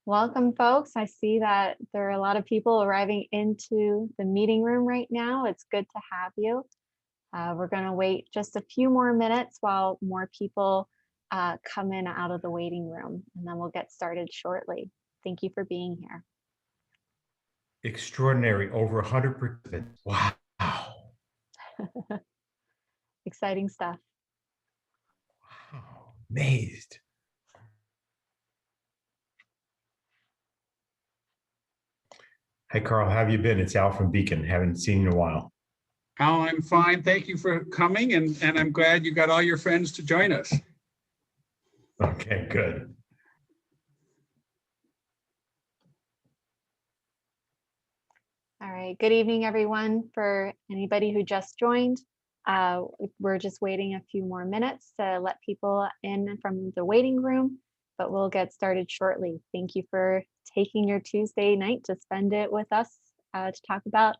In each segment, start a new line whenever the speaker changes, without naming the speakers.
Welcome, folks. I see that there are a lot of people arriving into the meeting room right now. It's good to have you. We're going to wait just a few more minutes while more people come in out of the waiting room, and then we'll get started shortly. Thank you for being here.
Extraordinary, over 100%. Wow.
Exciting stuff.
Wow, amazed. Hey, Carl, how have you been? It's Al from Beacon. Haven't seen you in a while.
Al, I'm fine. Thank you for coming, and I'm glad you got all your friends to join us.
Okay, good.
All right. Good evening, everyone. For anybody who just joined, we're just waiting a few more minutes to let people in from the waiting room, but we'll get started shortly. Thank you for taking your Tuesday night to spend it with us to talk about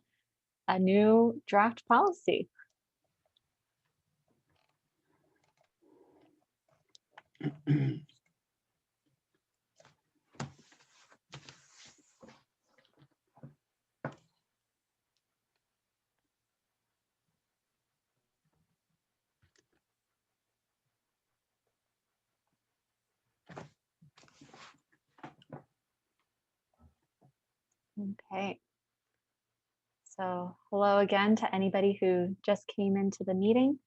a new draft policy. Okay. So hello again to anybody who just came into the meeting.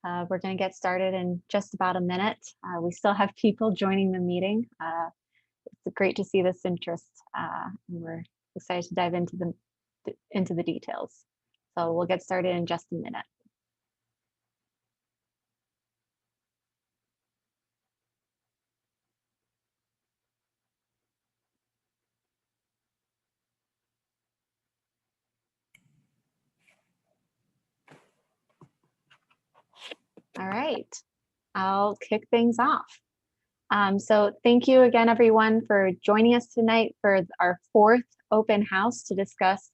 We're going to get started in just about a minute. We still have people joining the meeting. It's great to see this interest, and we're excited to dive into the details. So we'll get started in just a minute. All right, I'll kick things off. So thank you again, everyone, for joining us tonight for our fourth open house to discuss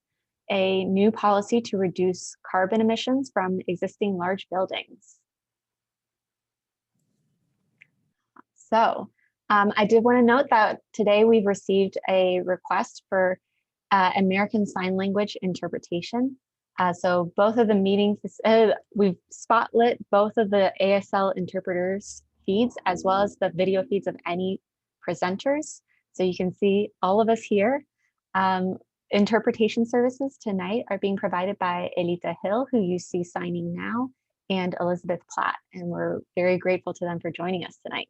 a new policy to reduce carbon emissions from existing large buildings. So I did want to note that today we've received a request for American Sign Language interpretation. So both of the meetings, we've spotlit both of the ASL interpreters feeds as well as the video feeds of any presenters. So you can see all of us here. Interpretation services tonight are being provided by Elita Hill, who you see signing now, and Elizabeth Platt, and we're very grateful to them for joining us tonight.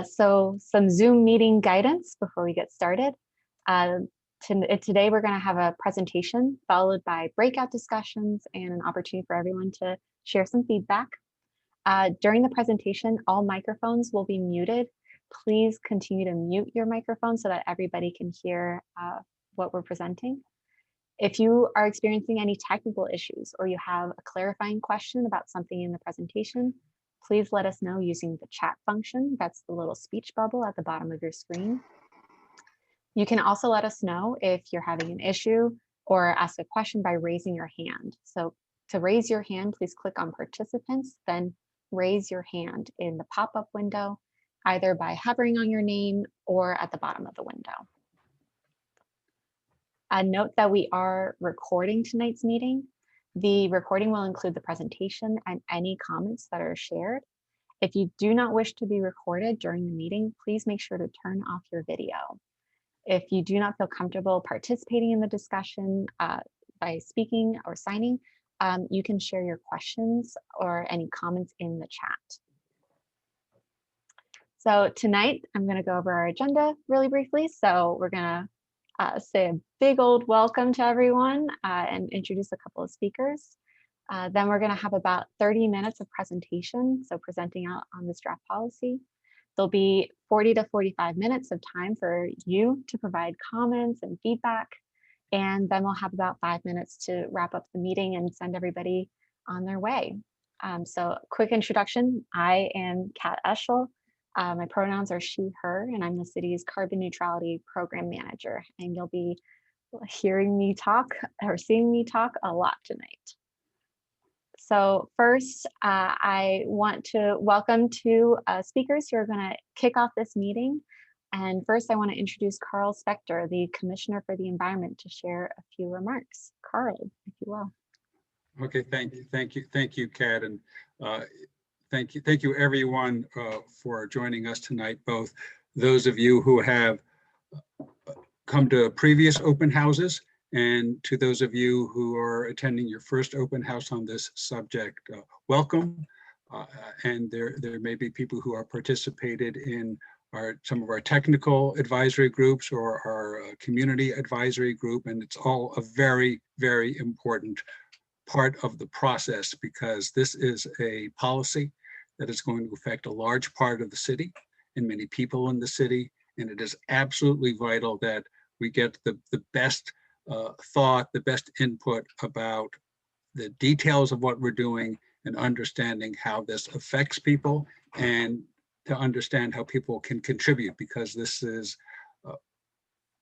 So some Zoom meeting guidance before we get started. Today we're going to have a presentation followed by breakout discussions and an opportunity for everyone to share some feedback. During the presentation, all microphones will be muted. Please continue to mute your microphone so that everybody can hear what we're presenting. If you are experiencing any technical issues or you have a clarifying question about something in the presentation, please let us know using the chat function. That's the little speech bubble at the bottom of your screen. You can also let us know if you're having an issue or ask a question by raising your hand. So to raise your hand, please click on participants, then raise your hand in the pop-up window, either by hovering on your name or at the bottom of the window. Note that we are recording tonight's meeting. The recording will include the presentation and any comments that are shared. If you do not wish to be recorded during the meeting, please make sure to turn off your video. If you do not feel comfortable participating in the discussion by speaking or signing, you can share your questions or any comments in the chat. So tonight, I'm going to go over our agenda really briefly. So we're going to say a big old welcome to everyone and introduce a couple of speakers. Then we're going to have about 30 minutes of presentation, so presenting out on this draft policy. There'll be 40 to 45 minutes of time for you to provide comments and feedback. And then we'll have about 5 minutes to wrap up the meeting and send everybody on their way. So quick introduction, I am Kat Eschel. My pronouns are she, her, and I'm the city's carbon neutrality program manager. And you'll be hearing me talk or seeing me talk a lot tonight. So first, I want to welcome two speakers who are going to kick off this meeting. And first, I want to introduce Carl Spector, the Commissioner for the Environment, to share a few remarks. Carl, if you will.
Okay, thank you, Kat, and thank you everyone for joining us tonight, both those of you who have come to previous open houses and to those of you who are attending your first open house on this subject. Welcome, and there may be people who are participated in some of our technical advisory groups or our community advisory group, and it's all a very, very important part of the process, because this is a policy that is going to affect a large part of the city and many people in the city. And it is absolutely vital that we get the best thought, the best input about the details of what we're doing and understanding how this affects people, and to understand how people can contribute, because this is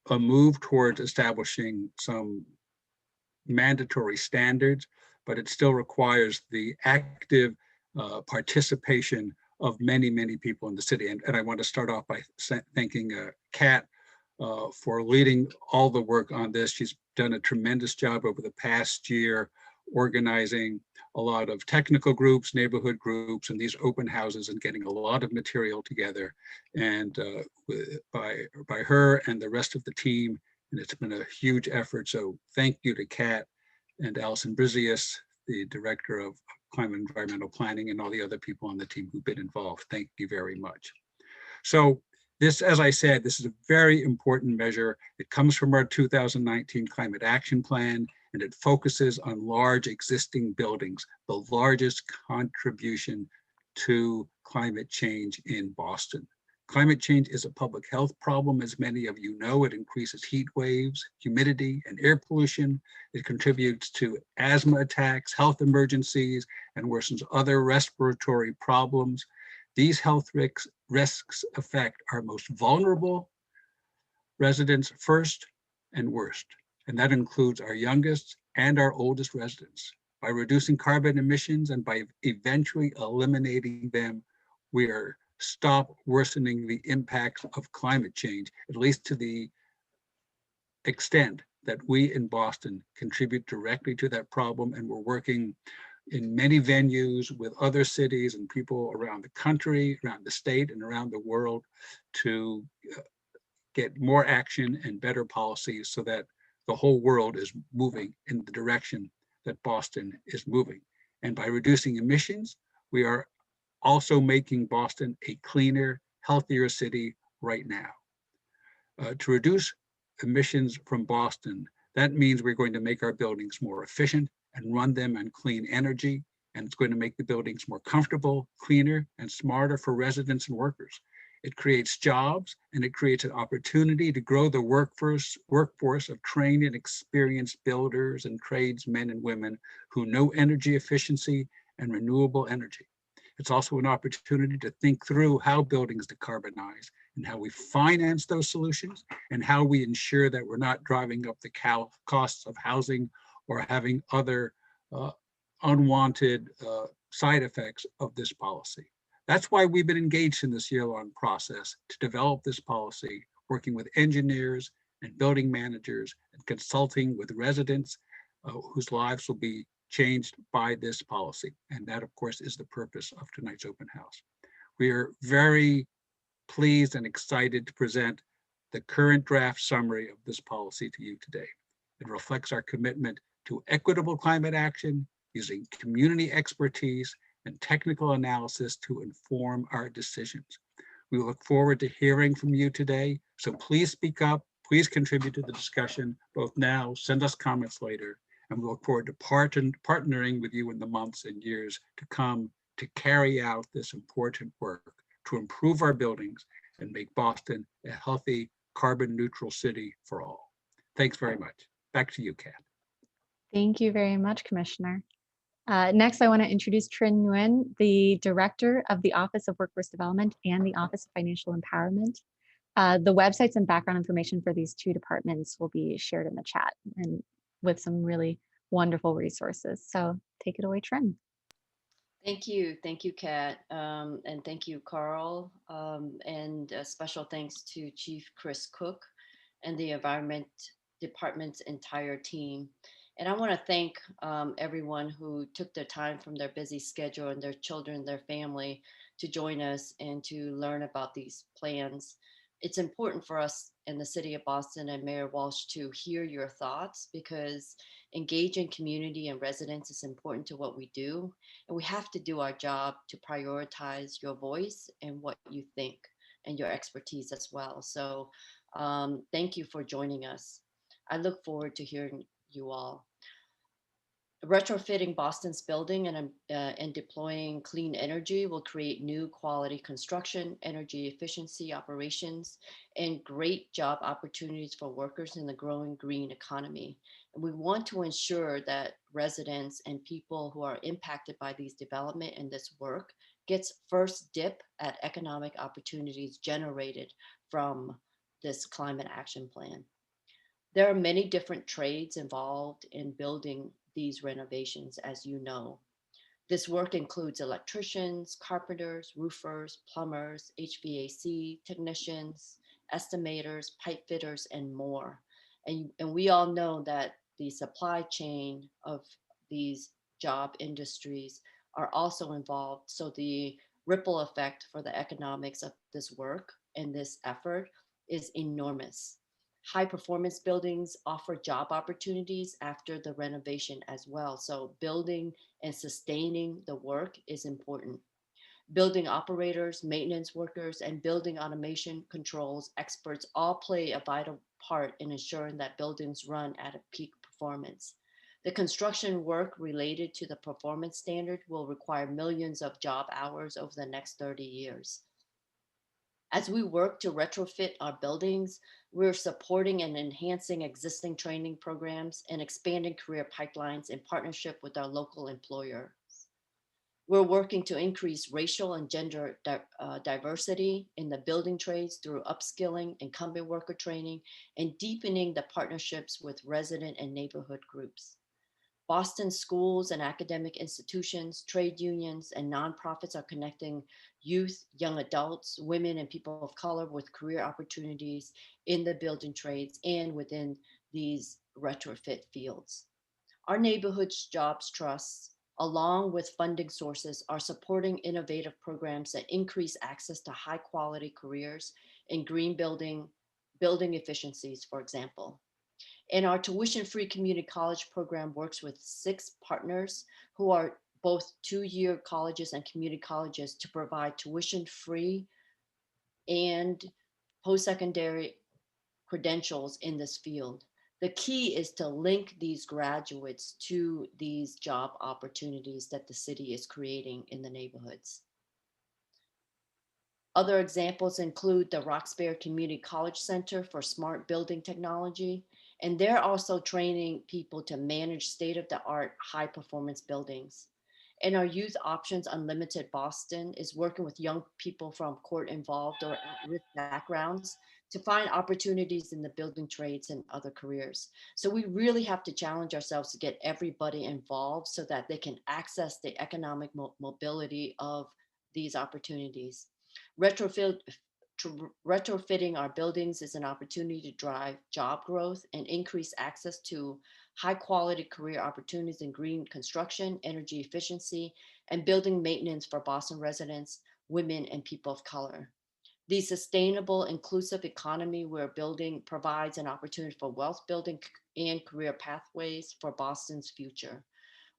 a move towards establishing some mandatory standards, but it still requires the active participation of many, many people in the city. And I want to start off by thanking Kat for leading all the work on this. She's done a tremendous job over the past year, organizing a lot of technical groups, neighborhood groups, and these open houses, and getting a lot of material together. And by her and the rest of the team, and it's been a huge effort. So thank you to Kat and Allison Brizius, the Director of Climate and Environmental Planning, and all the other people on the team who've been involved. Thank you very much. So this, as I said, this is a very important measure. It comes from our 2019 Climate Action Plan, and it focuses on large existing buildings, the largest contribution to climate change in Boston. Climate change is a public health problem, as many of you know. It increases heat waves, humidity, and air pollution. It contributes to asthma attacks, health emergencies, and worsens other respiratory problems. These health risks affect our most vulnerable residents first and worst, and that includes our youngest and our oldest residents. By reducing carbon emissions and by eventually eliminating them, we are stop worsening the impacts of climate change, at least to the extent that we in Boston contribute directly to that problem. And we're working in many venues with other cities and people around the country, around the state, and around the world to get more action and better policies so that the whole world is moving in the direction that Boston is moving. And by reducing emissions, we are also making Boston a cleaner, healthier city right now. To reduce emissions from Boston, that means we're going to make our buildings more efficient and run them on clean energy. And it's going to make the buildings more comfortable, cleaner, and smarter for residents and workers. It creates jobs, and it creates an opportunity to grow the workforce of trained and experienced builders and tradesmen and women who know energy efficiency and renewable energy. It's also an opportunity to think through how buildings decarbonize and how we finance those solutions and how we ensure that we're not driving up the costs of housing or having other unwanted side effects of this policy. That's why we've been engaged in this year-long process to develop this policy, working with engineers and building managers and consulting with residents whose lives will be changed by this policy. And that, of course, is the purpose of tonight's open house. We are very pleased and excited to present the current draft summary of this policy to you today. It reflects our commitment to equitable climate action using community expertise and technical analysis to inform our decisions. We look forward to hearing from you today. So please speak up, please contribute to the discussion, both now, send us comments later, and we look forward to partnering with you in the months and years to come to carry out this important work to improve our buildings and make Boston a healthy, carbon neutral city for all. Thanks very much. Back to you, Kat.
Thank you very much, Commissioner. Next, I want to introduce Tren Nguyen, the Director of the Office of Workforce Development and the Office of Financial Empowerment. The websites and background information for these two departments will be shared in the chat and with some really wonderful resources. So take it away, Tren.
Thank you, Kat, and thank you, Carl, and special thanks to Chief Chris Cook and the Environment Department's entire team. And I want to thank everyone who took their time from their busy schedule and their children, their family, to join us and to learn about these plans. It's important for us in the city of Boston and Mayor Walsh to hear your thoughts, because engaging community and residents is important to what we do. And we have to do our job to prioritize your voice and what you think and your expertise as well. So thank you for joining us. I look forward to hearing you all. Retrofitting Boston's building and deploying clean energy will create new quality construction, energy efficiency operations, and great job opportunities for workers in the growing green economy. And we want to ensure that residents and people who are impacted by these development and this work gets first dip at economic opportunities generated from this climate action plan. There are many different trades involved in building these renovations, as you know. This work includes electricians, carpenters, roofers, plumbers, HVAC technicians, estimators, pipe fitters, and more. And we all know that the supply chain of these job industries are also involved. So the ripple effect for the economics of this work and this effort is enormous. High performance buildings offer job opportunities after the renovation as well. So building and sustaining the work is important. Building operators, maintenance workers, and building automation controls experts all play a vital part in ensuring that buildings run at a peak performance. The construction work related to the performance standard will require millions of job hours over the next 30 years. As we work to retrofit our buildings, we're supporting and enhancing existing training programs and expanding career pipelines in partnership with our local employer. We're working to increase racial and gender diversity in the building trades through upskilling, incumbent worker training, and deepening the partnerships with resident and neighborhood groups. Boston schools and academic institutions, trade unions, and nonprofits are connecting youth, young adults, women, and people of color with career opportunities in the building trades and within these retrofit fields. Our neighborhoods jobs trusts, along with funding sources, are supporting innovative programs that increase access to high quality careers in green building efficiencies, for example. And our tuition-free community college program works with 6 partners who are both 2-year colleges and community colleges to provide tuition-free and post-secondary credentials in this field. The key is to link these graduates to these job opportunities that the city is creating in the neighborhoods. Other examples include the Roxbury Community College Center for Smart Building Technology, and they're also training people to manage state-of-the-art high-performance buildings. And our Youth Options Unlimited Boston is working with young people from court-involved or at-risk backgrounds to find opportunities in the building trades and other careers. So we really have to challenge ourselves to get everybody involved so that they can access the economic mobility of these opportunities. Retrofitting our buildings is an opportunity to drive job growth and increase access to high quality career opportunities in green construction, energy efficiency, and building maintenance for Boston residents, women, and people of color. The sustainable, inclusive economy we're building provides an opportunity for wealth building and career pathways for Boston's future.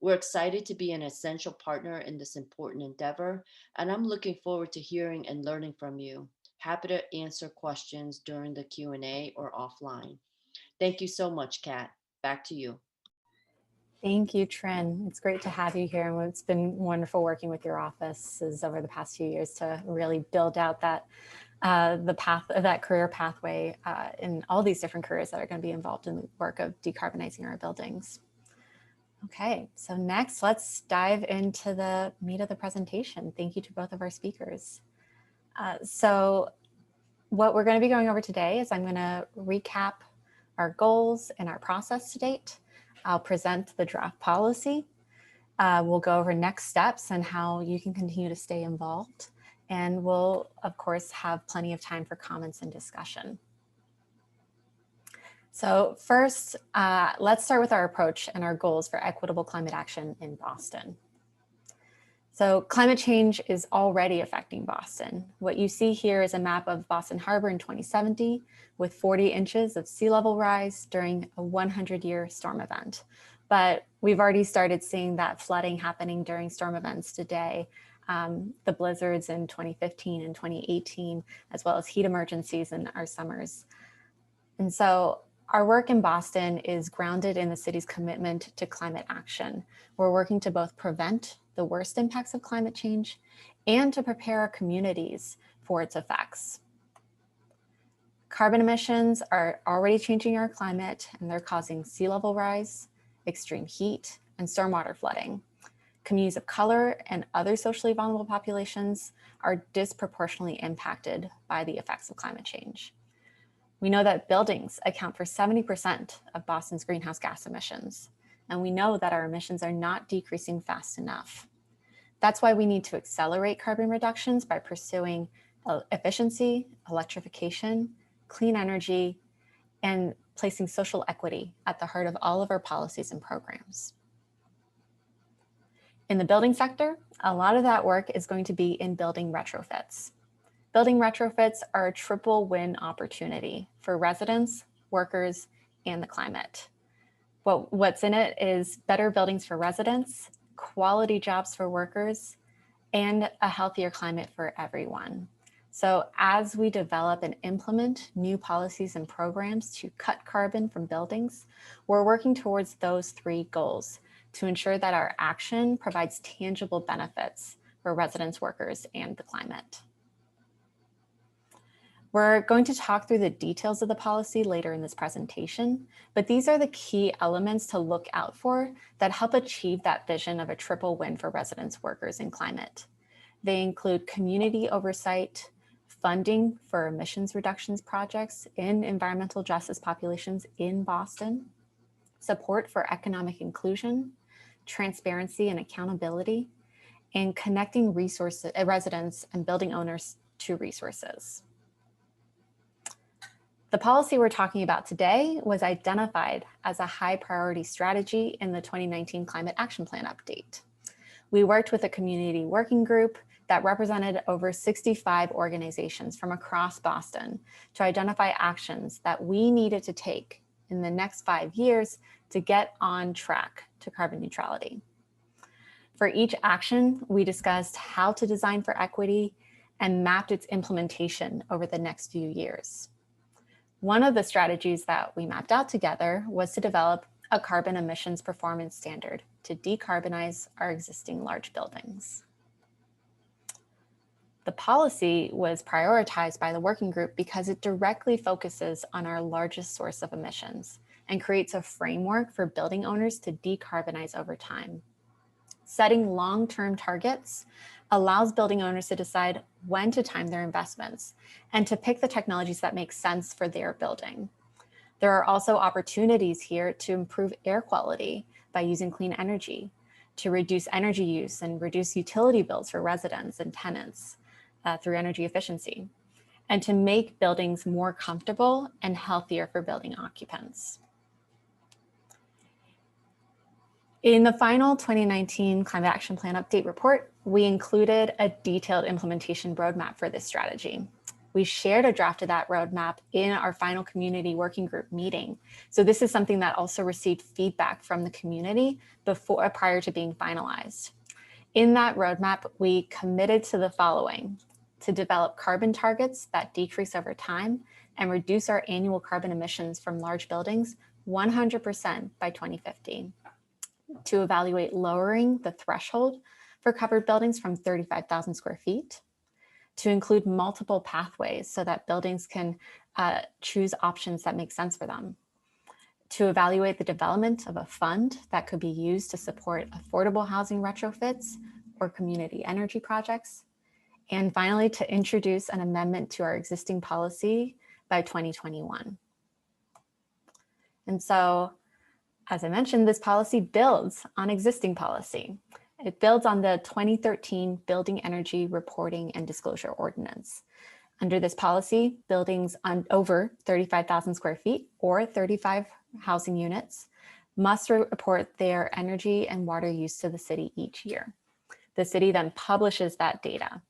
We're excited to be an essential partner in this important endeavor, and I'm looking forward to hearing and learning from you. Happy to answer questions during the Q&A or offline. Thank you so much, Kat. Back to you.
Thank you, Tren. It's great to have you here. And it's been wonderful working with your offices over the past few years to really build out that that career pathway in all these different careers that are going to be involved in the work of decarbonizing our buildings. Okay, so next let's dive into the meat of the presentation. Thank you to both of our speakers. So what we're going to be going over today is I'm going to recap our goals and our process to date. I'll present the draft policy, We'll go over next steps and how you can continue to stay involved. And we'll, of course, have plenty of time for comments and discussion. So first, let's start with our approach and our goals for equitable climate action in Boston. So climate change is already affecting Boston. What you see here is a map of Boston Harbor in 2070 with 40 inches of sea level rise during a 100-year storm event. But we've already started seeing that flooding happening during storm events today. The blizzards in 2015 and 2018, as well as heat emergencies in our summers. And so our work in Boston is grounded in the city's commitment to climate action. We're working to both prevent the worst impacts of climate change and to prepare our communities for its effects. Carbon emissions are already changing our climate, and they're causing sea level rise, extreme heat, and stormwater flooding. Communities of color and other socially vulnerable populations are disproportionately impacted by the effects of climate change. We know that buildings account for 70% of Boston's greenhouse gas emissions, and we know that our emissions are not decreasing fast enough. That's why we need to accelerate carbon reductions by pursuing efficiency, electrification, clean energy, and placing social equity at the heart of all of our policies and programs. In the building sector, a lot of that work is going to be in building retrofits. Building retrofits are a triple win opportunity for residents, workers, and the climate. What's in it is better buildings for residents, quality jobs for workers, and a healthier climate for everyone. So as we develop and implement new policies and programs to cut carbon from buildings, we're working towards those three goals to ensure that our action provides tangible benefits for residents, workers, and the climate. We're going to talk through the details of the policy later in this presentation, but these are the key elements to look out for that help achieve that vision of a triple win for residents, workers, and climate. They include community oversight, funding for emissions reductions projects in environmental justice populations in Boston, support for economic inclusion, transparency and accountability, and connecting residents and building owners to resources. The policy we're talking about today was identified as a high priority strategy in the 2019 Climate Action Plan update. We worked with a community working group that represented over 65 organizations from across Boston to identify actions that we needed to take in the next 5 years to get on track to carbon neutrality. For each action, we discussed how to design for equity and mapped its implementation over the next few years. One of the strategies that we mapped out together was to develop a carbon emissions performance standard to decarbonize our existing large buildings. The policy was prioritized by the working group because it directly focuses on our largest source of emissions and creates a framework for building owners to decarbonize over time. Setting long-term targets allows building owners to decide when to time their investments and to pick the technologies that make sense for their building. There are also opportunities here to improve air quality by using clean energy, to reduce energy use and reduce utility bills for residents and tenants through energy efficiency, and to make buildings more comfortable and healthier for building occupants. In the final 2019 Climate Action Plan Update report, we included a detailed implementation roadmap for this strategy. We shared a draft of that roadmap in our final community working group meeting. So this is something that also received feedback from the community prior to being finalized. In that roadmap, we committed to the following: to develop carbon targets that decrease over time and reduce our annual carbon emissions from large buildings 100% by 2050. To evaluate lowering the threshold for covered buildings from 35,000 square feet, to include multiple pathways so that buildings can choose options that make sense for them, to evaluate the development of a fund that could be used to support affordable housing retrofits or community energy projects, and finally, to introduce an amendment to our existing policy by 2021. And so As I mentioned, this policy builds on existing policy. It builds on the 2013 Building Energy Reporting and Disclosure Ordinance. Under this policy, buildings on over 35,000 square feet or 35 housing units must report their energy and water use to the city each year. The city then publishes that data.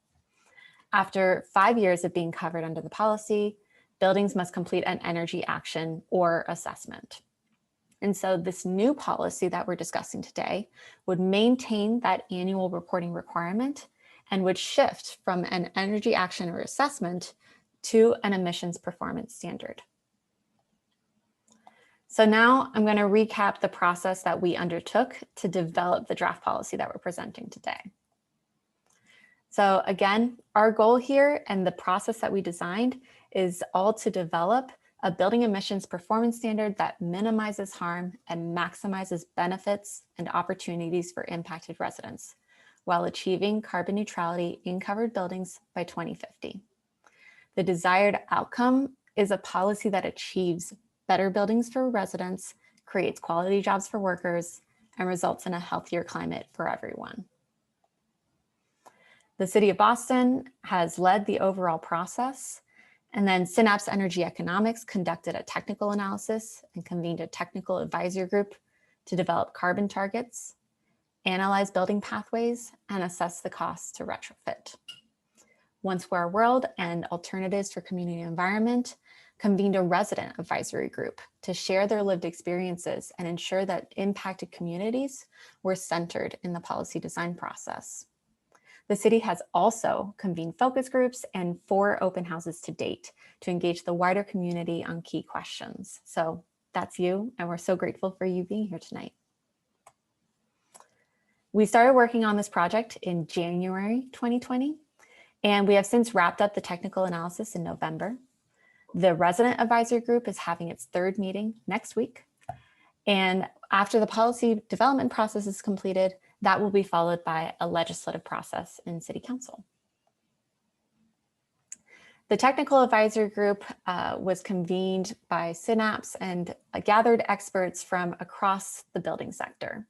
After 5 years of being covered under the policy, buildings must complete an energy action or assessment. And so this new policy that we're discussing today would maintain that annual reporting requirement and would shift from an energy action or assessment to an emissions performance standard. So now I'm going to recap the process that we undertook to develop the draft policy that we're presenting today. So again, our goal here and the process that we designed is all to develop a building emissions performance standard that minimizes harm and maximizes benefits and opportunities for impacted residents while achieving carbon neutrality in covered buildings by 2050. The desired outcome is a policy that achieves better buildings for residents, creates quality jobs for workers, and results in a healthier climate for everyone. The City of Boston has led the overall process, and then Synapse Energy Economics conducted a technical analysis and convened a technical advisory group to develop carbon targets, analyze building pathways, and assess the costs to retrofit. One Square World and Alternatives for Community Environment convened a resident advisory group to share their lived experiences and ensure that impacted communities were centered in the policy design process. The city has also convened focus groups and 4 open houses to date to engage the wider community on key questions. So that's you, and we're so grateful for you being here tonight. We started working on this project in January 2020, and we have since wrapped up the technical analysis in November. The resident advisory group is having its 3rd meeting next week. And after the policy development process is completed, that will be followed by a legislative process in City Council. The technical advisory group was convened by Synapse and gathered experts from across the building sector.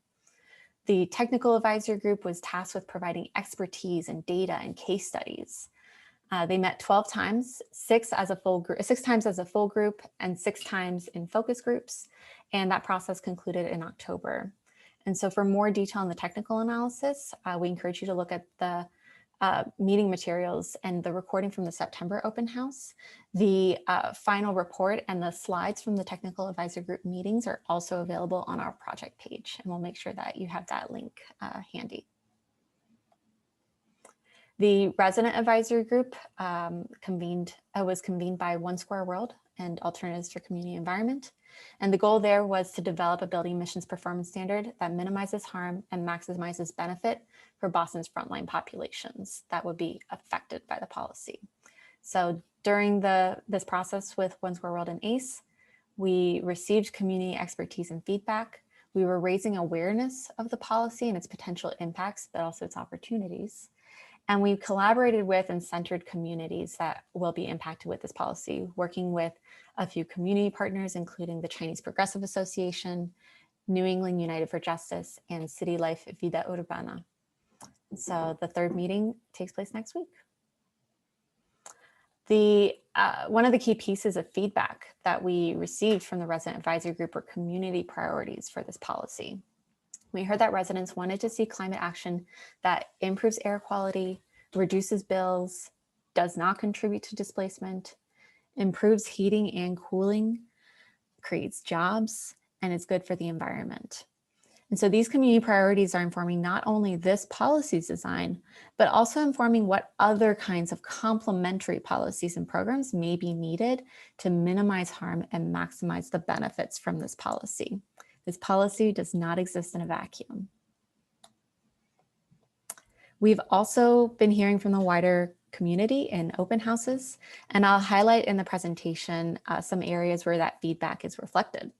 The technical advisory group was tasked with providing expertise and data and case studies. They met 12 times, 6 times as a full group and 6 times in focus groups. And that process concluded in October. And so for more detail on the technical analysis, we encourage you to look at the meeting materials and the recording from the September open house. The final report and the slides from the technical advisory group meetings are also available on our project page, and we'll make sure that you have that link handy. The resident advisory group was convened by One Square World and Alternatives for Community Environment. And the goal there was to develop a building emissions performance standard that minimizes harm and maximizes benefit for Boston's frontline populations that would be affected by the policy. So during this process with One Square World and ACE, we received community expertise and feedback. We were raising awareness of the policy and its potential impacts, but also its opportunities. And we collaborated with and centered communities that will be impacted with this policy, working with a few community partners, including the Chinese Progressive Association, New England United for Justice, and City Life Vida Urbana. So the 3rd meeting takes place next week. One of the key pieces of feedback that we received from the resident advisory group were community priorities for this policy. We heard that residents wanted to see climate action that improves air quality, reduces bills, does not contribute to displacement, improves heating and cooling, creates jobs, and is good for the environment. And so these community priorities are informing not only this policy's design, but also informing what other kinds of complementary policies and programs may be needed to minimize harm and maximize the benefits from this policy. This policy does not exist in a vacuum. We've also been hearing from the wider community in open houses, and I'll highlight in the presentation some areas where that feedback is reflected.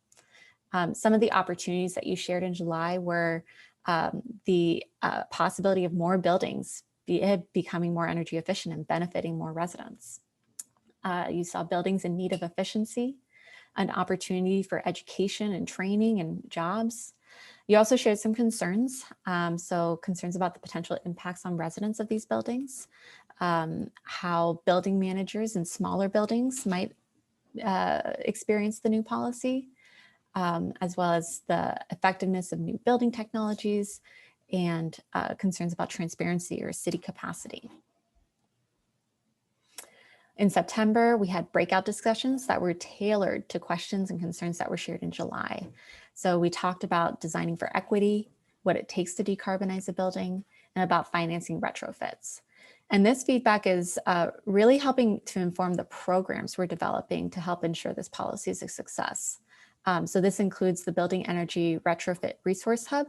Some of the opportunities that you shared in July were the possibility of more buildings becoming more energy efficient and benefiting more residents. You saw buildings in need of efficiency, an opportunity for education and training and jobs. You also shared some concerns. So concerns about the potential impacts on residents of these buildings, how building managers in smaller buildings might experience the new policy, as well as the effectiveness of new building technologies and concerns about transparency or city capacity. In September, we had breakout discussions that were tailored to questions and concerns that were shared in July. So we talked about designing for equity, what it takes to decarbonize a building, and about financing retrofits. And this feedback is really helping to inform the programs we're developing to help ensure this policy is a success. So this includes the Building Energy Retrofit Resource Hub,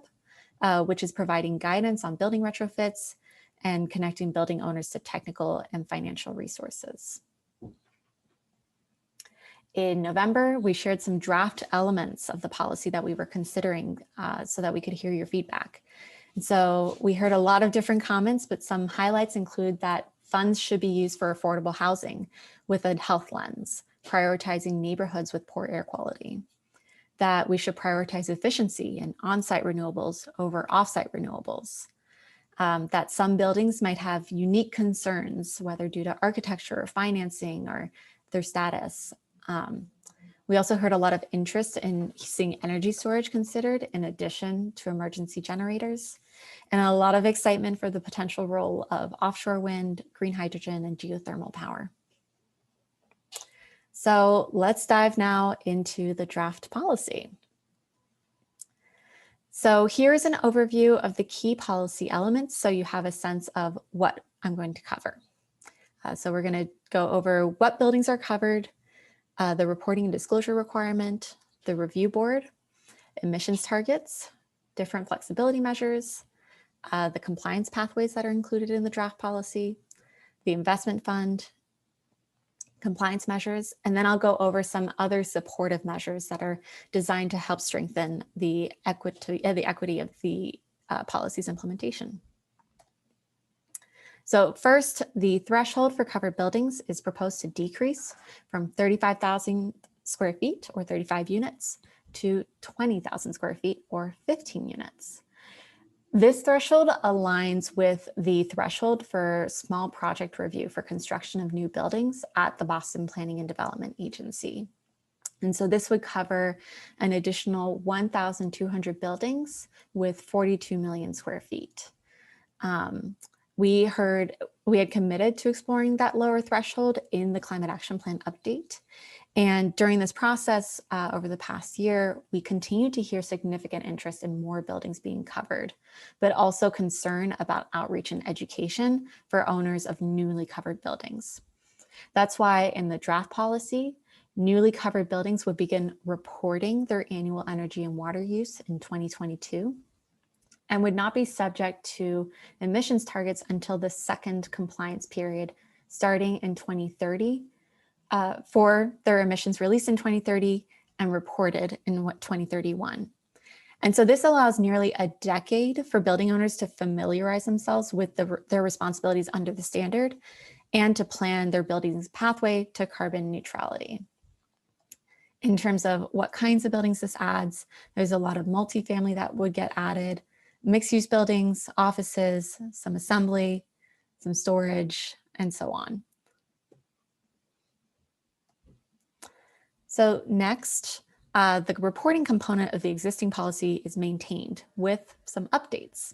which is providing guidance on building retrofits and connecting building owners to technical and financial resources. In November, we shared some draft elements of the policy that we were considering so that we could hear your feedback. And so we heard a lot of different comments, but some highlights include that funds should be used for affordable housing with a health lens, prioritizing neighborhoods with poor air quality, that we should prioritize efficiency and on-site renewables over off-site renewables, that some buildings might have unique concerns, whether due to architecture or financing or their status. We also heard a lot of interest in seeing energy storage considered in addition to emergency generators, and a lot of excitement for the potential role of offshore wind, green hydrogen, and geothermal power. So let's dive now into the draft policy. So here's an overview of the key policy elements so you have a sense of what I'm going to cover. So we're going to go over what buildings are covered, the reporting and disclosure requirement, the review board, emissions targets, different flexibility measures, the compliance pathways that are included in the draft policy, the investment fund, compliance measures, and then I'll go over some other supportive measures that are designed to help strengthen the equity of the policy's implementation. So first, the threshold for covered buildings is proposed to decrease from 35,000 square feet or 35 units to 20,000 square feet or 15 units. This threshold aligns with the threshold for small project review for construction of new buildings at the Boston Planning and Development Agency. And so this would cover an additional 1,200 buildings with 42 million square feet. We had committed to exploring that lower threshold in the Climate Action Plan update. And during this process over the past year, we continue to hear significant interest in more buildings being covered, but also concern about outreach and education for owners of newly covered buildings. That's why in the draft policy, newly covered buildings would begin reporting their annual energy and water use in 2022 and would not be subject to emissions targets until the second compliance period starting in 2030 for their emissions released in 2030 and reported in 2031. And so this allows nearly a decade for building owners to familiarize themselves with their responsibilities under the standard and to plan their building's pathway to carbon neutrality. In terms of what kinds of buildings this adds, there's a lot of multifamily that would get added, mixed-use buildings, offices, some assembly, some storage, and so on. So next, the reporting component of the existing policy is maintained with some updates.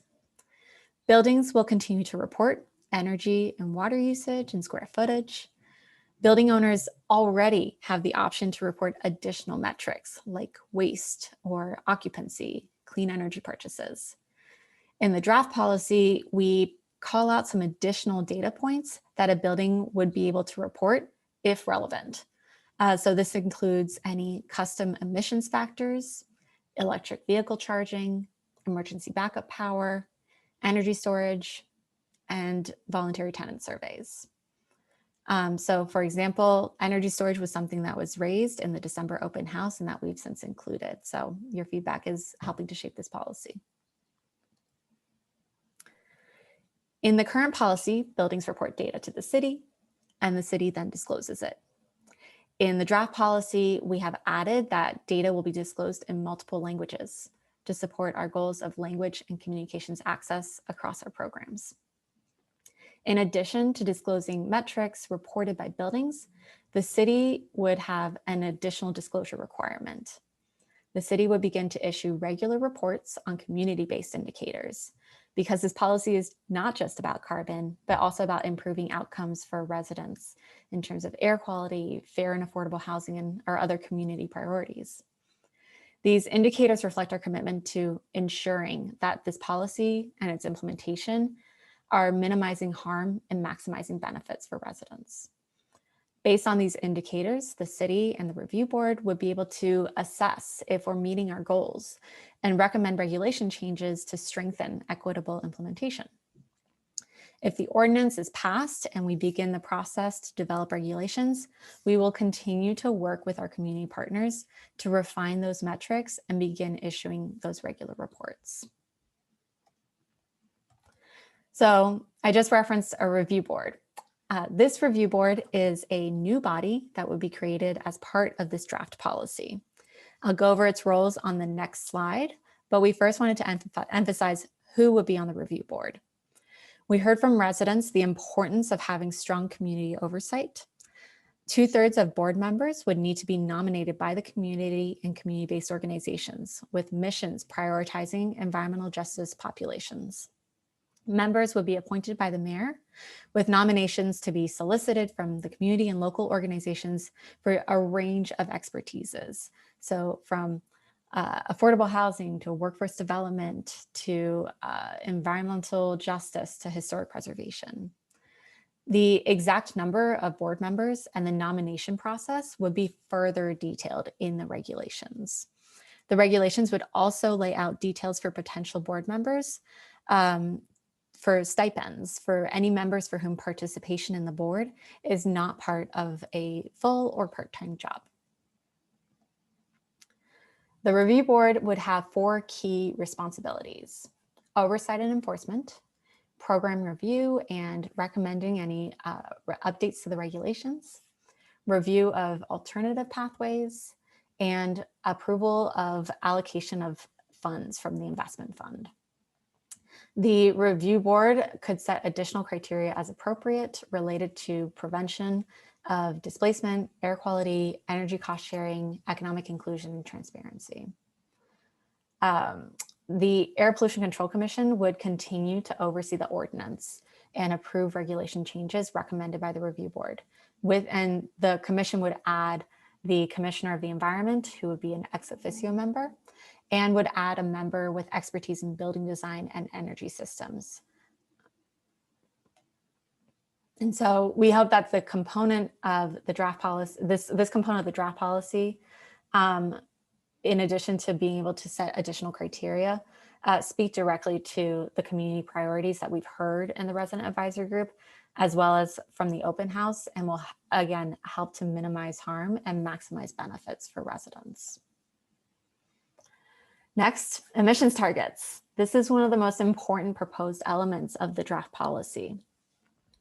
Buildings will continue to report energy and water usage and square footage. Building owners already have the option to report additional metrics like waste or occupancy, clean energy purchases. In the draft policy, we call out some additional data points that a building would be able to report if relevant. So this includes any custom emissions factors, electric vehicle charging, emergency backup power, energy storage, and voluntary tenant surveys. So for example, energy storage was something that was raised in the December open house and that we've since included. So your feedback is helping to shape this policy. In the current policy, buildings report data to the city and the city then discloses it. In the draft policy, we have added that data will be disclosed in multiple languages to support our goals of language and communications access across our programs. In addition to disclosing metrics reported by buildings, the city would have an additional disclosure requirement. The city would begin to issue regular reports on community-based indicators, because this policy is not just about carbon, but also about improving outcomes for residents in terms of air quality, fair and affordable housing, and our other community priorities. These indicators reflect our commitment to ensuring that this policy and its implementation are minimizing harm and maximizing benefits for residents. Based on these indicators, the city and the review board would be able to assess if we're meeting our goals and recommend regulation changes to strengthen equitable implementation. If the ordinance is passed and we begin the process to develop regulations, we will continue to work with our community partners to refine those metrics and begin issuing those regular reports. So I just referenced a review board. This review board is a new body that would be created as part of this draft policy. I'll go over its roles on the next slide, but we first wanted to emphasize who would be on the review board. We heard from residents the importance of having strong community oversight. 2/3 of board members would need to be nominated by the community and community-based organizations with missions prioritizing environmental justice populations. Members would be appointed by the mayor, with nominations to be solicited from the community and local organizations for a range of expertises. So from affordable housing to workforce development to environmental justice to historic preservation. The exact number of board members and the nomination process would be further detailed in the regulations. The regulations would also lay out details for potential board members, for stipends for any members for whom participation in the board is not part of a full or part-time job. The review board would have 4 key responsibilities: oversight and enforcement, program review and recommending any updates to the regulations, review of alternative pathways, and approval of allocation of funds from the investment fund. The review board could set additional criteria as appropriate related to prevention of displacement, air quality, energy cost sharing, economic inclusion, and transparency. The Air Pollution Control Commission would continue to oversee the ordinance and approve regulation changes recommended by the review board. And the commission would add the Commissioner of the Environment, who would be an ex officio member, and would add a member with expertise in building design and energy systems. And so we hope that the component of the draft policy, this component of the draft policy, in addition to being able to set additional criteria, speak directly to the community priorities that we've heard in the resident advisory group, as well as from the open house, and will again help to minimize harm and maximize benefits for residents. Next, emissions targets. This is one of the most important proposed elements of the draft policy.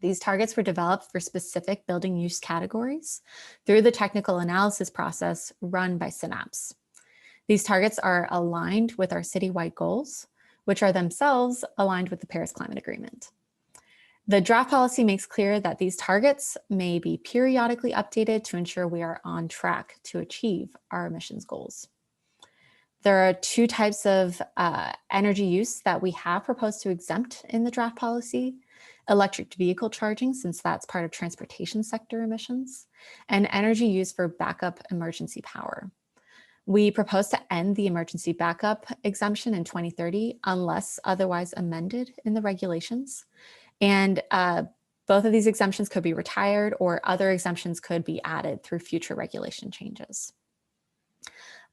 These targets were developed for specific building use categories through the technical analysis process run by Synapse. These targets are aligned with our citywide goals, which are themselves aligned with the Paris Climate Agreement. The draft policy makes clear that these targets may be periodically updated to ensure we are on track to achieve our emissions goals. There are 2 types of energy use that we have proposed to exempt in the draft policy: electric vehicle charging, since that's part of transportation sector emissions, and energy used for backup emergency power. We propose to end the emergency backup exemption in 2030 unless otherwise amended in the regulations. And both of these exemptions could be retired, or other exemptions could be added through future regulation changes.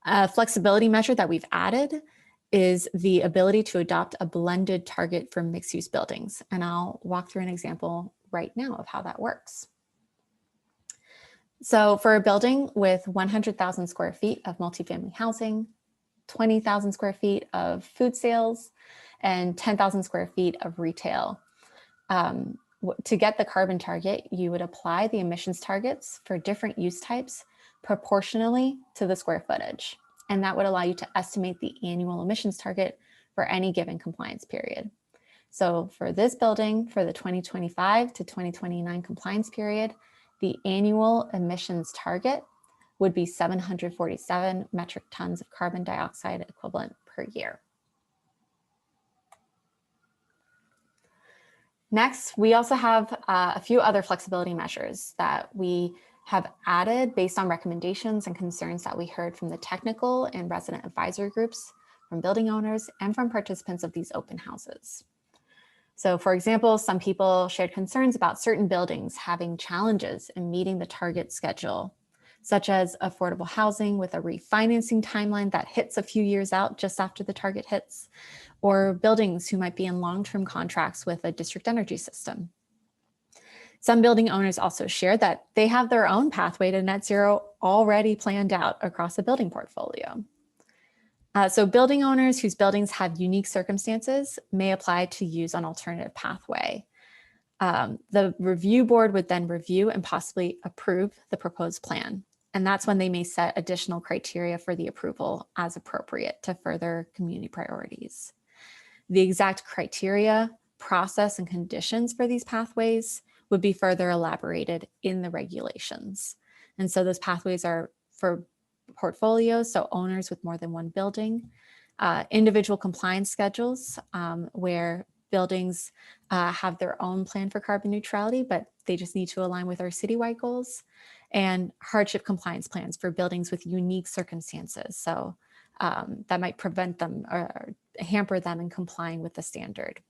A flexibility measure that we've added is the ability to adopt a blended target for mixed-use buildings. And I'll walk through an example right now of how that works. So for a building with 100,000 square feet of multifamily housing, 20,000 square feet of food sales, and 10,000 square feet of retail, To get the carbon target, you would apply the emissions targets for different use types proportionally to the square footage. And that would allow you to estimate the annual emissions target for any given compliance period. So for this building, for the 2025 to 2029 compliance period, the annual emissions target would be 747 metric tons of carbon dioxide equivalent per year. Next, we also have a few other flexibility measures that we have added based on recommendations and concerns that we heard from the technical and resident advisory groups, from building owners, and from participants of these open houses. So for example, some people shared concerns about certain buildings having challenges in meeting the target schedule, such as affordable housing with a refinancing timeline that hits a few years out just after the target hits, or buildings who might be in long-term contracts with a district energy system. Some building owners also shared that they have their own pathway to net zero already planned out across the building portfolio. So building owners whose buildings have unique circumstances may apply to use an alternative pathway. The review board would then review and possibly approve the proposed plan. And that's when they may set additional criteria for the approval as appropriate to further community priorities. The exact criteria, process, and conditions for these pathways would be further elaborated in the regulations. And so those pathways are for portfolios, so owners with more than one building, individual compliance schedules where buildings have their own plan for carbon neutrality, but they just need to align with our citywide goals, and hardship compliance plans for buildings with unique circumstances. So that might prevent them or hamper them in complying with the standard.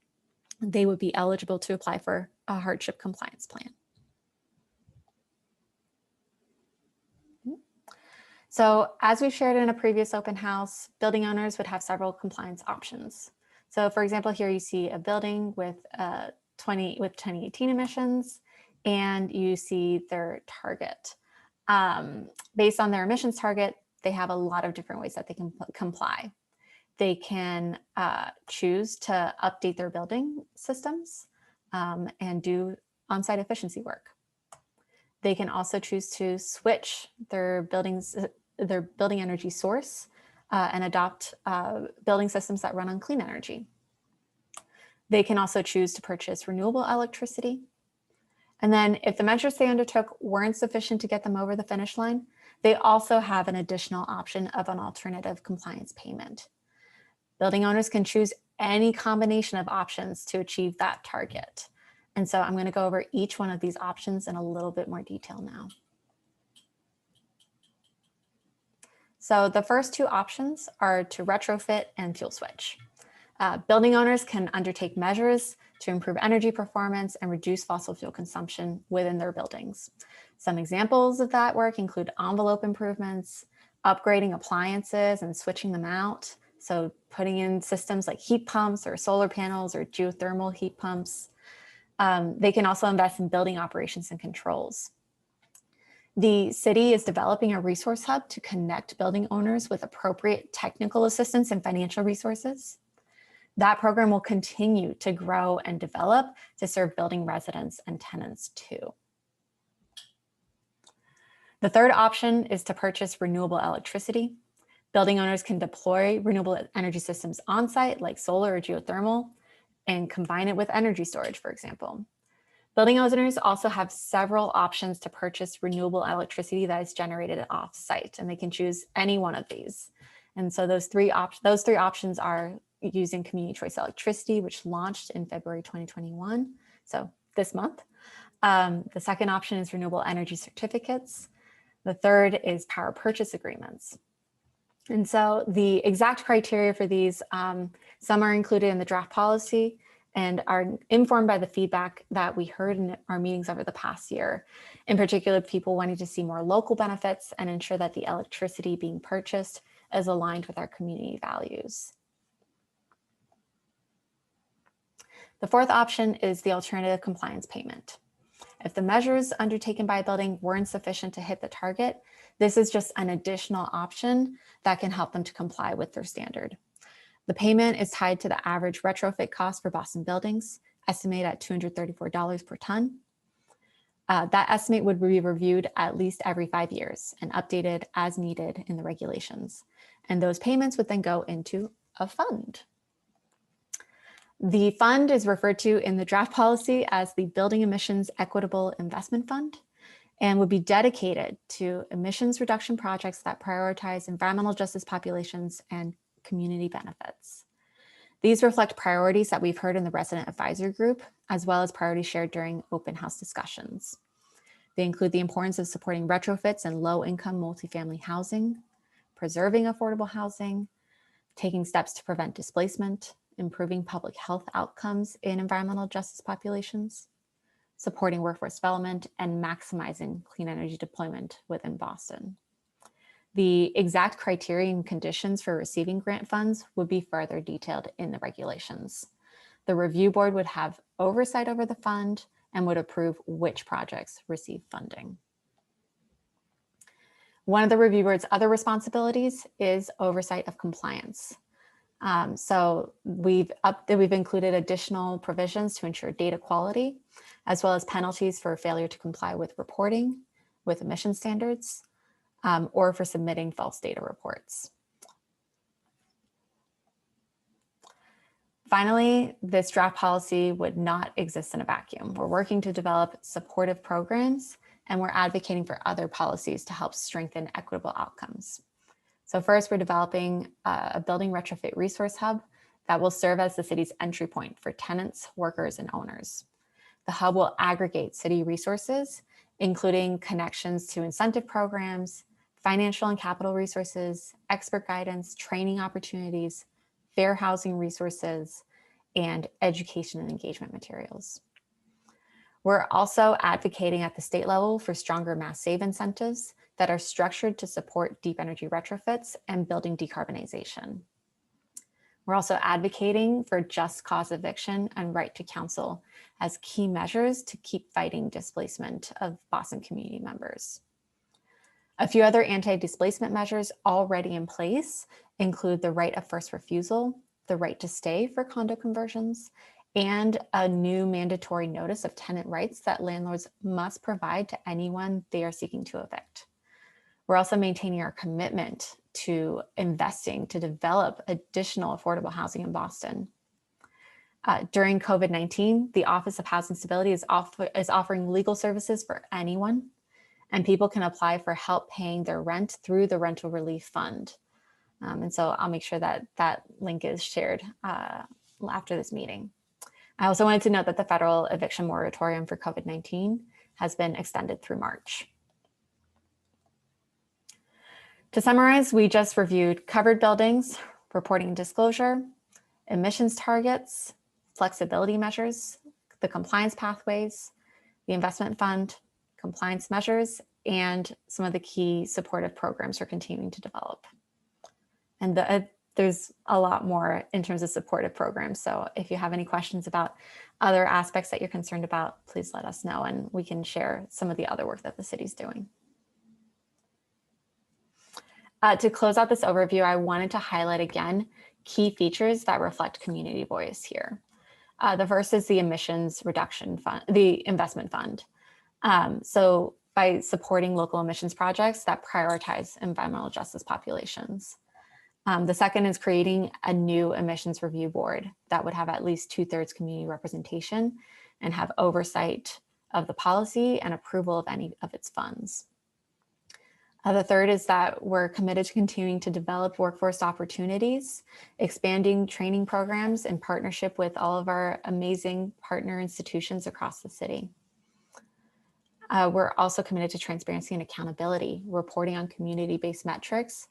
They would be eligible to apply for a hardship compliance plan. So as we shared in a previous open house, building owners would have several compliance options. So for example, here you see a building with 2018 emissions, and you see their target. Based on their emissions target, they have a lot of different ways that they can comply. They can choose to update their building systems and do on-site efficiency work. They can also choose to switch their building energy source and adopt building systems that run on clean energy. They can also choose to purchase renewable electricity. And then if the measures they undertook weren't sufficient to get them over the finish line, they also have an additional option of an alternative compliance payment. Building owners can choose any combination of options to achieve that target. And so I'm going to go over each one of these options in a little bit more detail now. So the first two options are to retrofit and fuel switch. Building owners can undertake measures to improve energy performance and reduce fossil fuel consumption within their buildings. Some examples of that work include envelope improvements, upgrading appliances and switching them out. So putting in systems like heat pumps or solar panels or geothermal heat pumps. They can also invest in building operations and controls. The city is developing a resource hub to connect building owners with appropriate technical assistance and financial resources. That program will continue to grow and develop to serve building residents and tenants too. The third option is to purchase renewable electricity. Building owners can deploy renewable energy systems on site like solar or geothermal and combine it with energy storage, for example. Building owners also have several options to purchase renewable electricity that is generated off site, and they can choose any one of these. And so those three options are using community choice electricity, which launched in February 2021, so this month. The second option is renewable energy certificates. The third is power purchase agreements. And so the exact criteria for these, some are included in the draft policy and are informed by the feedback that we heard in our meetings over the past year. In particular, people wanting to see more local benefits and ensure that the electricity being purchased is aligned with our community values. The fourth option is the alternative compliance payment. If the measures undertaken by a building weren't sufficient to hit the target, this is just an additional option that can help them to comply with their standard. The payment is tied to the average retrofit cost for Boston buildings estimated at $234 per ton. That estimate would be reviewed at least every 5 years and updated as needed in the regulations. And those payments would then go into a fund. The fund is referred to in the draft policy as the Building Emissions Equitable Investment Fund and would be dedicated to emissions reduction projects that prioritize environmental justice populations and community benefits. These reflect priorities that we've heard in the resident advisory group, as well as priorities shared during open house discussions. They include the importance of supporting retrofits and low-income multifamily housing, preserving affordable housing, taking steps to prevent displacement, improving public health outcomes in environmental justice populations, supporting workforce development, and maximizing clean energy deployment within Boston. The exact criteria and conditions for receiving grant funds would be further detailed in the regulations. The review board would have oversight over the fund and would approve which projects receive funding. One of the review board's other responsibilities is oversight of compliance. So we've included additional provisions to ensure data quality, as well as penalties for failure to comply with reporting, with emission standards, or for submitting false data reports. Finally, this draft policy would not exist in a vacuum. We're working to develop supportive programs, and we're advocating for other policies to help strengthen equitable outcomes. So first, we're developing a building retrofit resource hub that will serve as the city's entry point for tenants, workers, and owners. The hub will aggregate city resources, including connections to incentive programs, financial and capital resources, expert guidance, training opportunities, fair housing resources, and education and engagement materials. We're also advocating at the state level for stronger mass save incentives that are structured to support deep energy retrofits and building decarbonization. We're also advocating for just cause eviction and right to counsel as key measures to keep fighting displacement of Boston community members. A few other anti-displacement measures already in place include the right of first refusal, the right to stay for condo conversions, and a new mandatory notice of tenant rights that landlords must provide to anyone they are seeking to evict. We're also maintaining our commitment to investing to develop additional affordable housing in Boston. During COVID-19, the Office of Housing Stability is offering legal services for anyone, and people can apply for help paying their rent through the Rental Relief Fund. And so I'll make sure that that link is shared after this meeting. I also wanted to note that the federal eviction moratorium for COVID-19 has been extended through March. To summarize, we just reviewed covered buildings, reporting and disclosure, emissions targets, flexibility measures, the compliance pathways, the investment fund, compliance measures, and some of the key supportive programs we're continuing to develop. And there's a lot more in terms of supportive programs. So if you have any questions about other aspects that you're concerned about, please let us know and we can share some of the other work that the city's doing. To close out this overview, I wanted to highlight again key features that reflect community voice here. The first is the emissions reduction fund, the investment fund. So by supporting local emissions projects that prioritize environmental justice populations. The second is creating a new emissions review board that would have at least 2/3 community representation and have oversight of the policy and approval of any of its funds. The third is that we're committed to continuing to develop workforce opportunities, expanding training programs in partnership with all of our amazing partner institutions across the city. We're also committed to transparency and accountability, reporting on community-based metrics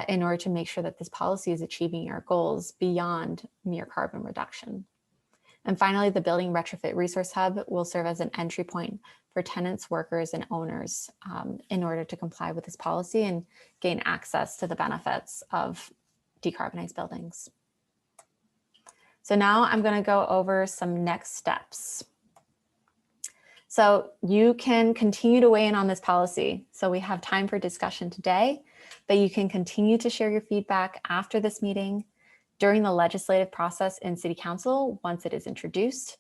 in order to make sure that this policy is achieving our goals beyond mere carbon reduction. And finally, the Building Retrofit Resource Hub will serve as an entry point for tenants, workers, and owners in order to comply with this policy and gain access to the benefits of decarbonized buildings. So now I'm going to go over some next steps. So you can continue to weigh in on this policy. So we have time for discussion today, but you can continue to share your feedback after this meeting, during the legislative process in City Council once it is introduced,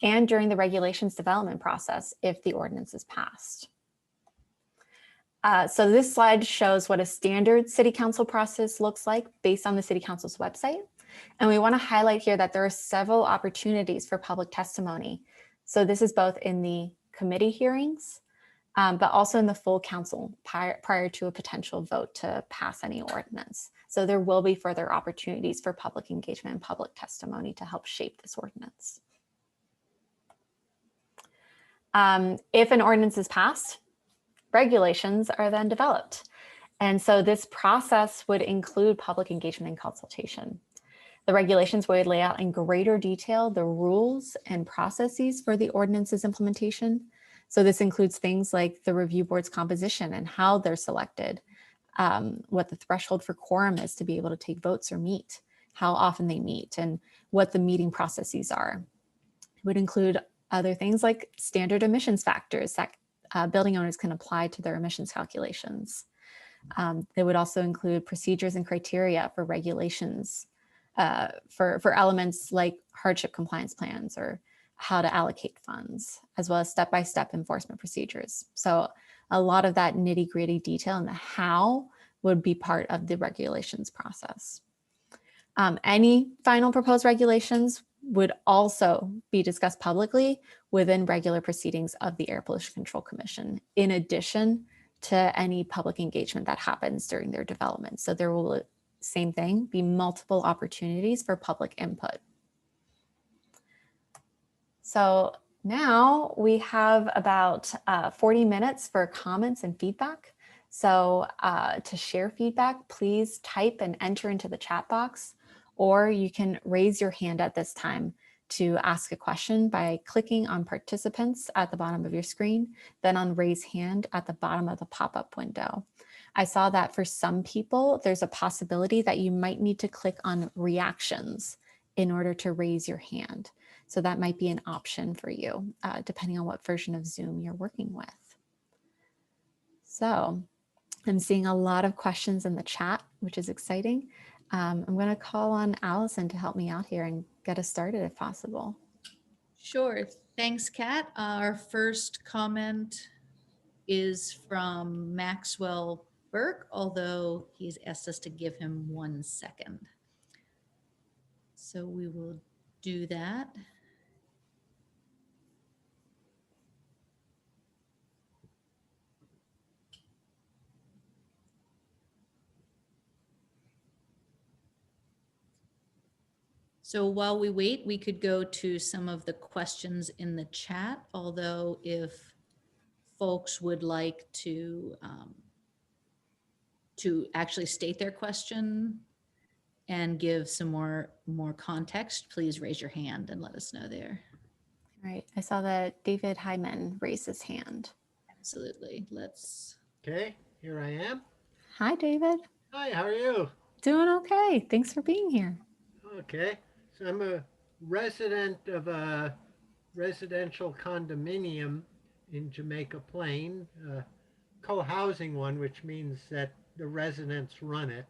and during the regulations development process if the ordinance is passed. So this slide shows what a standard city council process looks like based on the city council's website. And we want to highlight here that there are several opportunities for public testimony. So this is both in the committee hearings, but also in the full council prior to a potential vote to pass any ordinance. So there will be further opportunities for public engagement and public testimony to help shape this ordinance. If an ordinance is passed, regulations are then developed. And so this process would include public engagement and consultation. The regulations would lay out in greater detail the rules and processes for the ordinance's implementation. So this includes things like the review board's composition and how they're selected, what the threshold for quorum is to be able to take votes or meet, how often they meet, and what the meeting processes are. It would include other things like standard emissions factors that building owners can apply to their emissions calculations. They would also include procedures and criteria for regulations for elements like hardship compliance plans or how to allocate funds, as well as step-by-step enforcement procedures. So a lot of that nitty-gritty detail and the how would be part of the regulations process. Any final proposed regulations would also be discussed publicly within regular proceedings of the Air Pollution Control Commission, in addition to any public engagement that happens during their development. So there will, same thing, be multiple opportunities for public input. So now we have about 40 minutes for comments and feedback. So to share feedback, please type and enter into the chat box, or you can raise your hand at this time to ask a question by clicking on participants at the bottom of your screen, then on raise hand at the bottom of the pop-up window. I saw that for some people, there's a possibility that you might need to click on reactions in order to raise your hand. So that might be an option for you, depending on what version of Zoom you're working with. So I'm seeing a lot of questions in the chat, which is exciting. I'm going to call on Allison to help me out here and get us started if possible.
Sure. Thanks, Kat. Our first comment is from Maxwell Burke, although he's asked us to give him 1 second. So we will do that. So while we wait, we could go to some of the questions in the chat, although if folks would like to actually state their question and give some more context, please raise your hand and let us know there.
All right, I saw that David Hyman raised his hand.
Absolutely. Let's.
Okay, here I am.
Hi, David.
Hi, how are you?
Doing okay. Thanks for being here.
Okay, so I'm a resident of a residential condominium in Jamaica Plain, co-housing one, which means that the residents run it.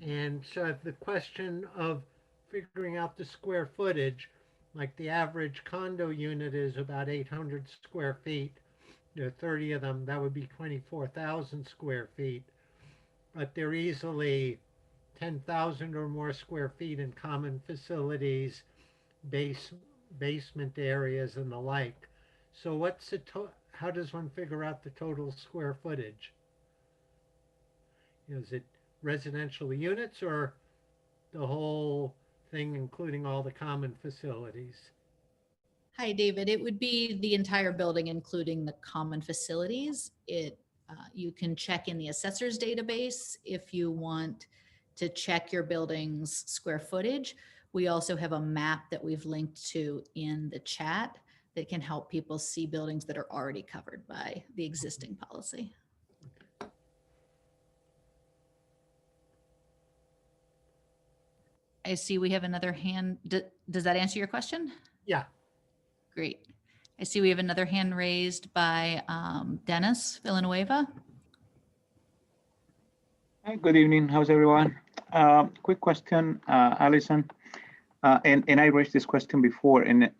And so the question of figuring out the square footage, like the average condo unit is about 800 square feet. There are 30 of them, that would be 24,000 square feet. But they're easily 10,000 or more square feet in common facilities, basement areas and the like. So what's the how does one figure out the total square footage? Is it residential units or the whole thing, including all the common facilities?
Hi, David. It would be the entire building, including the common facilities. You can check in the assessor's database if you want to check your building's square footage. We also have a map that we've linked to in the chat that can help people see buildings that are already covered by the existing policy. I see we have another hand. Does that answer your question?
Yeah.
Great. I see we have another hand raised by Dennis Villanueva.
Hi, good evening. How's everyone? Quick question, Allison. and I raised this question before, and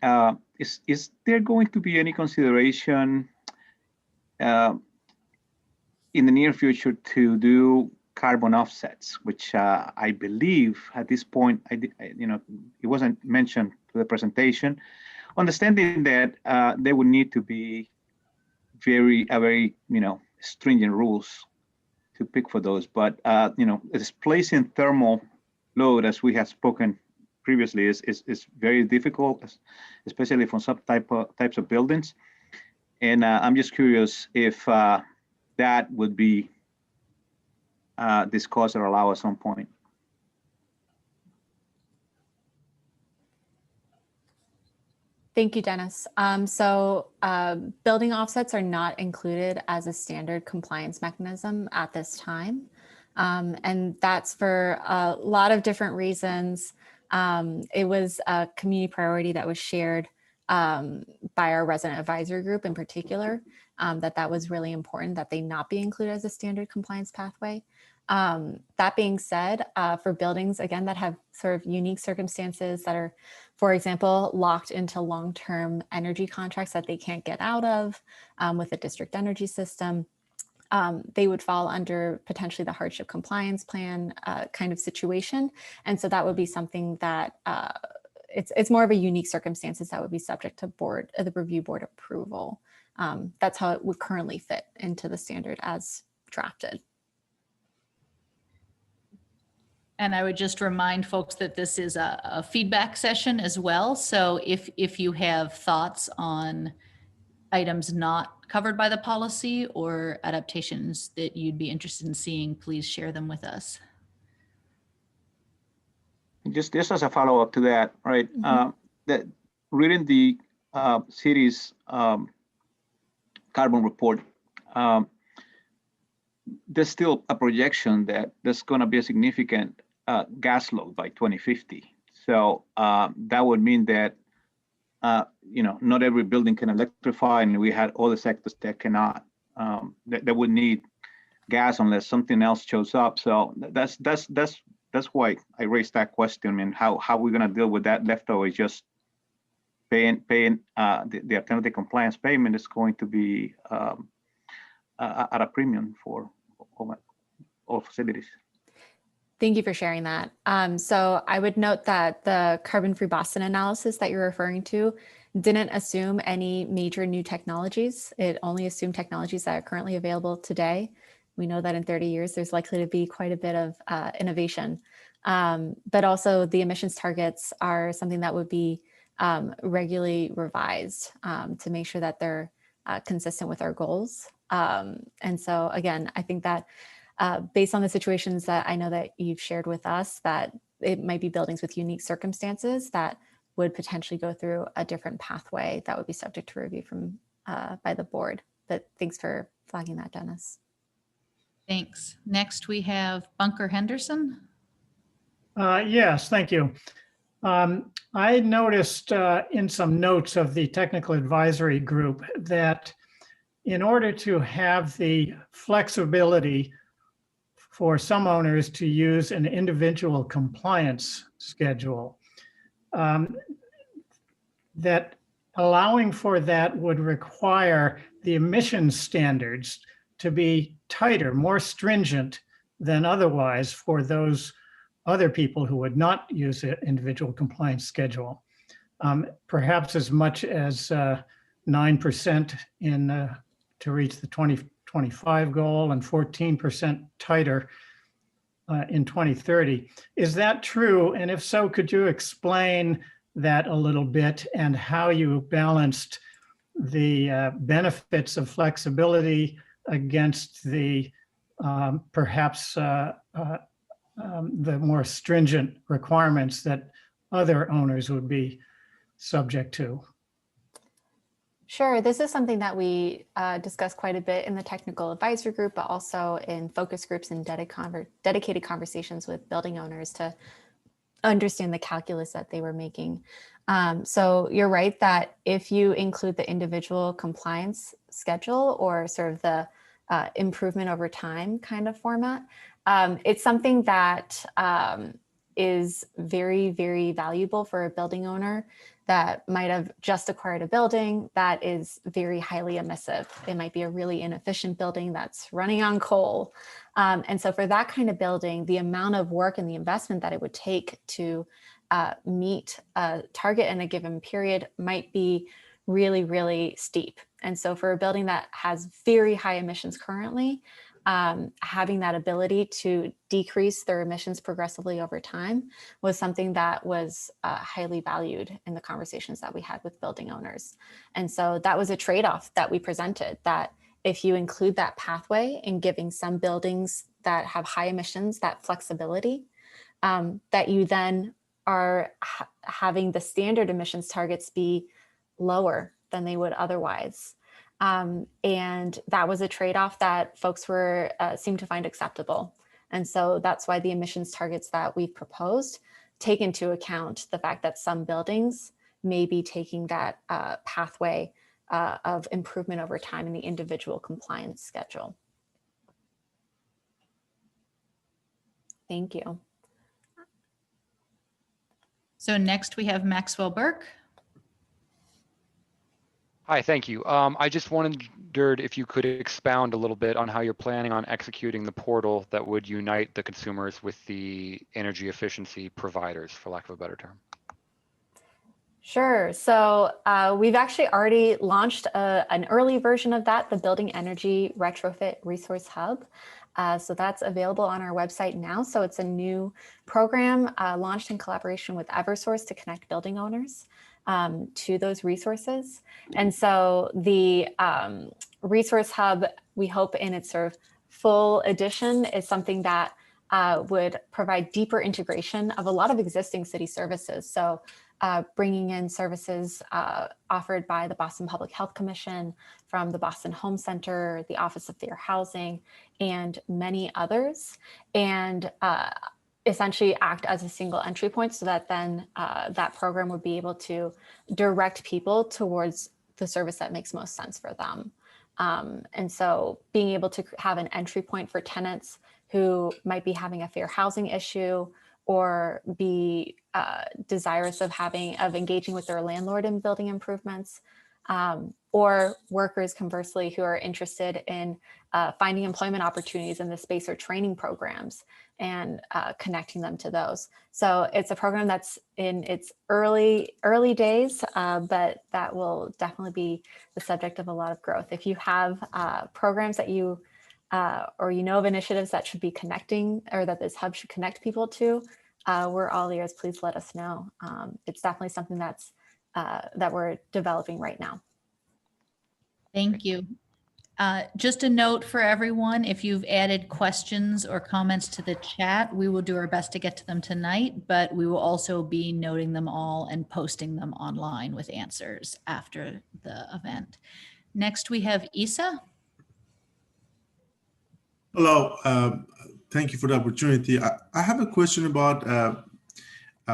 is there going to be any consideration in the near future to do carbon offsets, which I believe at this point, it wasn't mentioned to the presentation, understanding that there would need to be very stringent rules to pick for those. But displacing thermal load, as we have spoken previously, is very difficult, especially for some types of buildings. And I'm just curious if that would be discussed or allowed at some point.
Thank you, Dennis. Building offsets are not included as a standard compliance mechanism at this time. And that's for a lot of different reasons. It was a community priority that was shared by our resident advisory group in particular, that was really important that they not be included as a standard compliance pathway. That being said, for buildings, again, that have sort of unique circumstances that are, for example, locked into long-term energy contracts that they can't get out of with a district energy system, they would fall under potentially the hardship compliance plan kind of situation. And so that would be something that it's more of a unique circumstances that would be subject to the review board approval. That's how it would currently fit into the standard as drafted.
And I would just remind folks that this is a feedback session as well. So if you have thoughts on items not covered by the policy or adaptations that you'd be interested in seeing, please share them with us.
Just as a follow-up to that, right?
Mm-hmm.
That reading the city's carbon report, there's still a projection that there's going to be a significant gas load by 2050. So that would mean that not every building can electrify, and we had other sectors that cannot. That would need gas unless something else shows up. So that's why I raised that question. I mean, how are we going to deal with that leftover? Just paying the alternative compliance payment is going to be at a premium for all facilities.
Thank you for sharing that. So I would note that the carbon-free Boston analysis that you're referring to didn't assume any major new technologies. It only assumed technologies that are currently available today. We know that in 30 years, there's likely to be quite a bit of innovation. But also the emissions targets are something that would be regularly revised to make sure that they're consistent with our goals. And so again, I think that based on the situations that I know that you've shared with us, that it might be buildings with unique circumstances that would potentially go through a different pathway that would be subject to review from by the board. But thanks for flagging that, Dennis.
Thanks. Next, we have Bunker Henderson.
Yes, thank you. I noticed in some notes of the technical advisory group that in order to have the flexibility for some owners to use an individual compliance schedule, that allowing for that would require the emissions standards to be tighter, more stringent than otherwise for those other people who would not use an individual compliance schedule. Perhaps as much as 9% to reach the 2025 goal and 14% tighter in 2030. Is that true? And if so, could you explain that a little bit and how you balanced the benefits of flexibility against the perhaps the more stringent requirements that other owners would be subject to?
Sure. This is something that we discuss quite a bit in the technical advisory group, but also in focus groups and dedicated conversations with building owners to understand the calculus that they were making. So you're right that if you include the individual compliance schedule or sort of the improvement over time kind of format, it's something that is very, very valuable for a building owner that might have just acquired a building that is very highly emissive. It might be a really inefficient building that's running on coal. And so for that kind of building, the amount of work and the investment that it would take to meet a target in a given period might be really, really steep. And so for a building that has very high emissions currently, having that ability to decrease their emissions progressively over time was something that was highly valued in the conversations that we had with building owners. And so that was a trade-off that we presented, that if you include that pathway in giving some buildings that have high emissions that flexibility, that you then are having the standard emissions targets be lower than they would otherwise. And that was a trade-off that folks were seemed to find acceptable. And so that's why the emissions targets that we've proposed take into account the fact that some buildings may be taking that pathway of improvement over time in the individual compliance schedule. Thank you.
So next we have Maxwell Burke.
Hi, thank you. I just wondered if you could expound a little bit on how you're planning on executing the portal that would unite the consumers with the energy efficiency providers, for lack of a better term.
Sure. So we've actually already launched an early version of that, the Building Energy Retrofit Resource Hub. So that's available on our website now. So it's a new program launched in collaboration with Eversource to connect building owners to those resources. And so the Resource Hub, we hope in its sort of full edition, is something that would provide deeper integration of a lot of existing city services. So bringing in services offered by the Boston Public Health Commission, from the Boston Home Center, the Office of Fair Housing, and many others, and essentially act as a single entry point so that then that program would be able to direct people towards the service that makes most sense for them. And so being able to have an entry point for tenants who might be having a fair housing issue or be desirous of engaging with their landlord in building improvements, or workers conversely who are interested in finding employment opportunities in the space or training programs and connecting them to those. So it's a program that's in its early days, but that will definitely be the subject of a lot of growth. If you have programs that you or you know of initiatives that should be connecting, or that this hub should connect people to, we're all ears. Please let us know. It's definitely something that's that we're developing right now.
Thank you. Just a note for everyone, if you've added questions or comments to the chat, we will do our best to get to them tonight, but we will also be noting them all and posting them online with answers after the event. Next, we have Isa.
Hello, thank you for the opportunity. I have a question about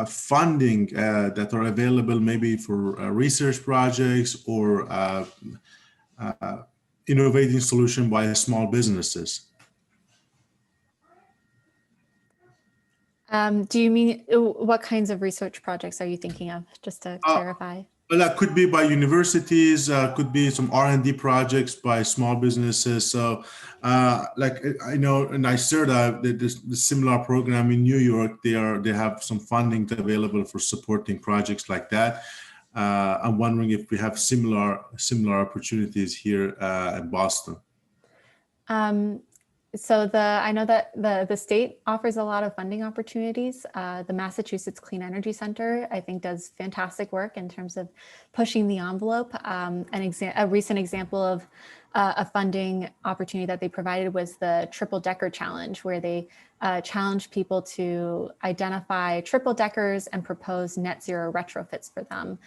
funding that are available maybe for research projects or innovating solution by small businesses.
Do you mean, what kinds of research projects are you thinking of, just to clarify?
Well, that could be by universities, could be some R&D projects by small businesses. So like I know in NYSERDA, the similar program in New York, they have some funding available for supporting projects like that. I'm wondering if we have similar opportunities here in Boston.
So I know that the state offers a lot of funding opportunities. The Massachusetts Clean Energy Center, I think, does fantastic work in terms of pushing the envelope. A recent example of a funding opportunity that they provided was the Triple Decker Challenge, where they challenged people to identify triple deckers and propose net zero retrofits for them.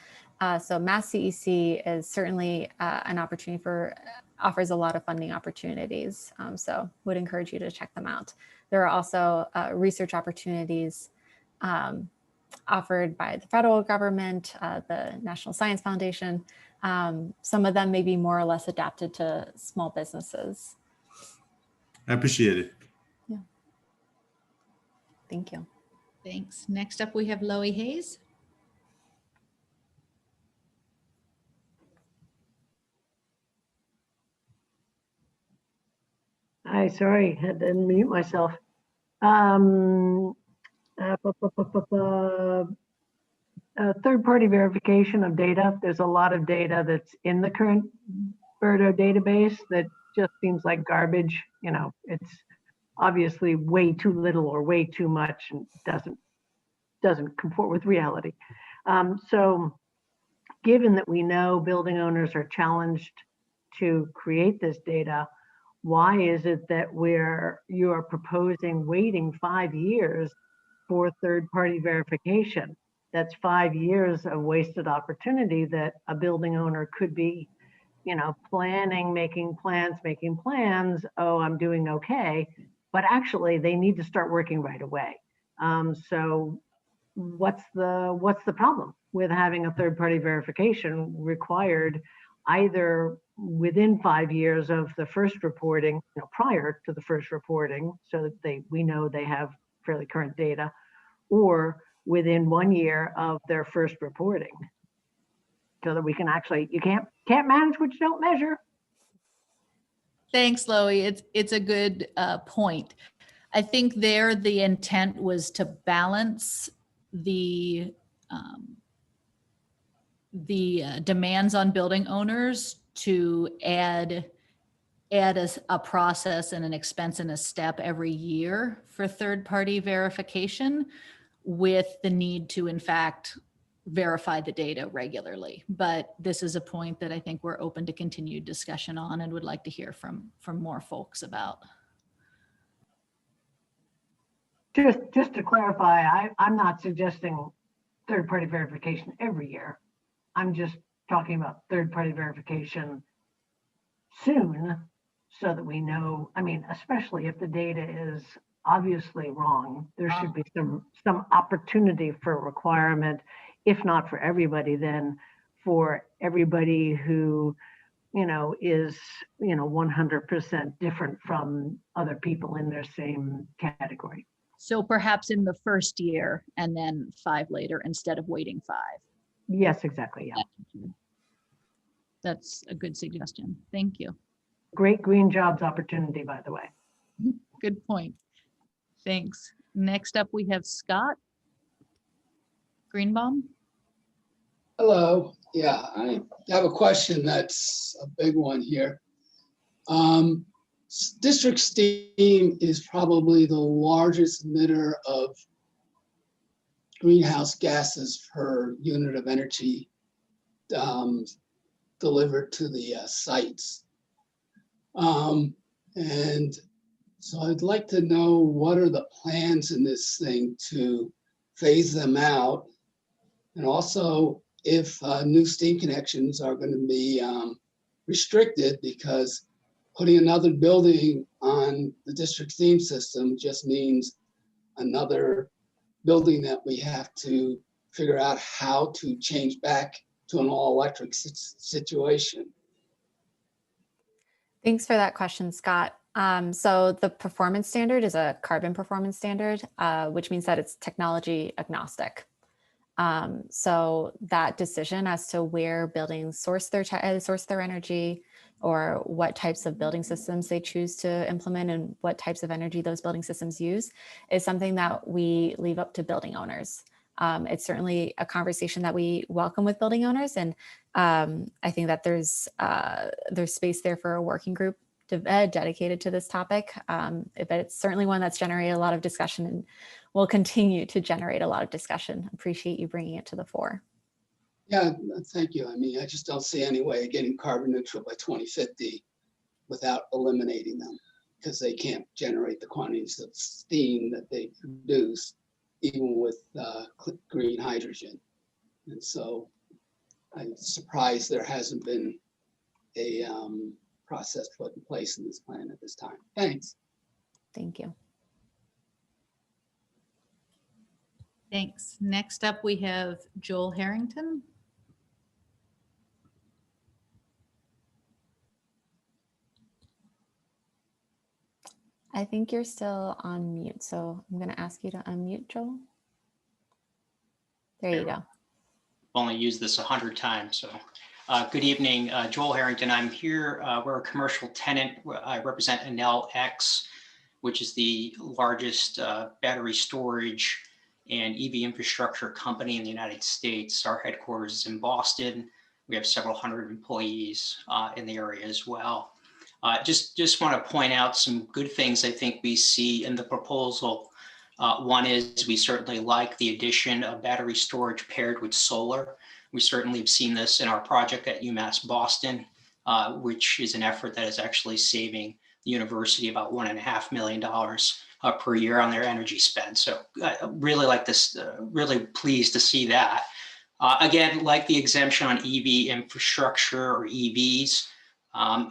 So Mass CEC is certainly an opportunity offers a lot of funding opportunities. So would encourage you to check them out. There are also research opportunities offered by the federal government, the National Science Foundation. Some of them may be more or less adapted to small businesses.
I appreciate it.
Yeah. Thank you.
Thanks. Next up, we have Loie Hayes.
Hi, sorry, had to mute myself. Third-party verification of data. There's a lot of data that's in the current Birdo database that just seems like garbage. You know, it's obviously way too little or way too much and doesn't comport with reality. So given that we know building owners are challenged to create this data, why is it that you are proposing waiting 5 years for third-party verification? That's 5 years of wasted opportunity that a building owner could be, you know, planning, making plans. Oh, I'm doing okay, but actually they need to start working right away. So what's the problem with having a third-party verification required either within 5 years of the first reporting, you know, prior to the first reporting, so that we know they have fairly current data, or within 1 year of their first reporting, so that we can actually, you can't manage what you don't measure.
Thanks, Loie. It's a good point. I think there the intent was to balance the demands on building owners to add a process and an expense and a step every year for third-party verification, with the need to in fact verify the data regularly. But this is a point that I think we're open to continued discussion on and would like to hear from more folks about.
Just to clarify, I'm not suggesting third-party verification every year. I'm just talking about third-party verification soon, so that we know, I mean, especially if the data is obviously wrong, there should be some opportunity for requirement, if not for everybody, then for everybody who, you know, is, you know, 100% different from other people in their same category.
So perhaps in the first year and then 5 later instead of waiting 5.
Yes, exactly. Yeah.
That's a good suggestion. Thank you.
Great green jobs opportunity, by the way.
Good point. Thanks. Next up, we have Scott Greenbaum.
Hello. Yeah, I have a question that's a big one here. District steam is probably the largest emitter of greenhouse gases per unit of energy delivered to the sites. And so I'd like to know, what are the plans in this thing to phase them out? And also if new steam connections are going to be restricted, because putting another building on the district steam system just means another building that we have to figure out how to change back to an all-electric situation.
Thanks for that question, Scott. So the performance standard is a carbon performance standard, which means that it's technology agnostic. So that decision as to where buildings source their energy, or what types of building systems they choose to implement and what types of energy those building systems use, is something that we leave up to building owners. It's certainly a conversation that we welcome with building owners, and I think that there's space there for a working group dedicated to this topic. But it's certainly one that's generated a lot of discussion and will continue to generate a lot of discussion. Appreciate you bringing it to the fore.
Yeah, thank you. I mean, I just don't see any way of getting carbon neutral by 2050 without eliminating them, because they can't generate the quantities of steam that they produce, even with green hydrogen. And so I'm surprised there hasn't been a process put in place in this plan at this time. Thanks.
Thank you.
Thanks. Next up, we have Joel Harrington.
I think you're still on mute, so I'm going to ask you to unmute, Joel. There you go.
Only used this 100 times. So good evening, Joel Harrington. I'm here. We're a commercial tenant. I represent Enel X, which is the largest battery storage and EV infrastructure company in the United States. Our headquarters is in Boston. We have several hundred employees in the area as well. Just want to point out some good things I think we see in the proposal. One is we certainly like the addition of battery storage paired with solar. We certainly have seen this in our project at UMass Boston, which is an effort that is actually saving the university about $1.5 million per year on their energy spend. So I really like this, really pleased to see that. Again, like the exemption on EV infrastructure or EVs,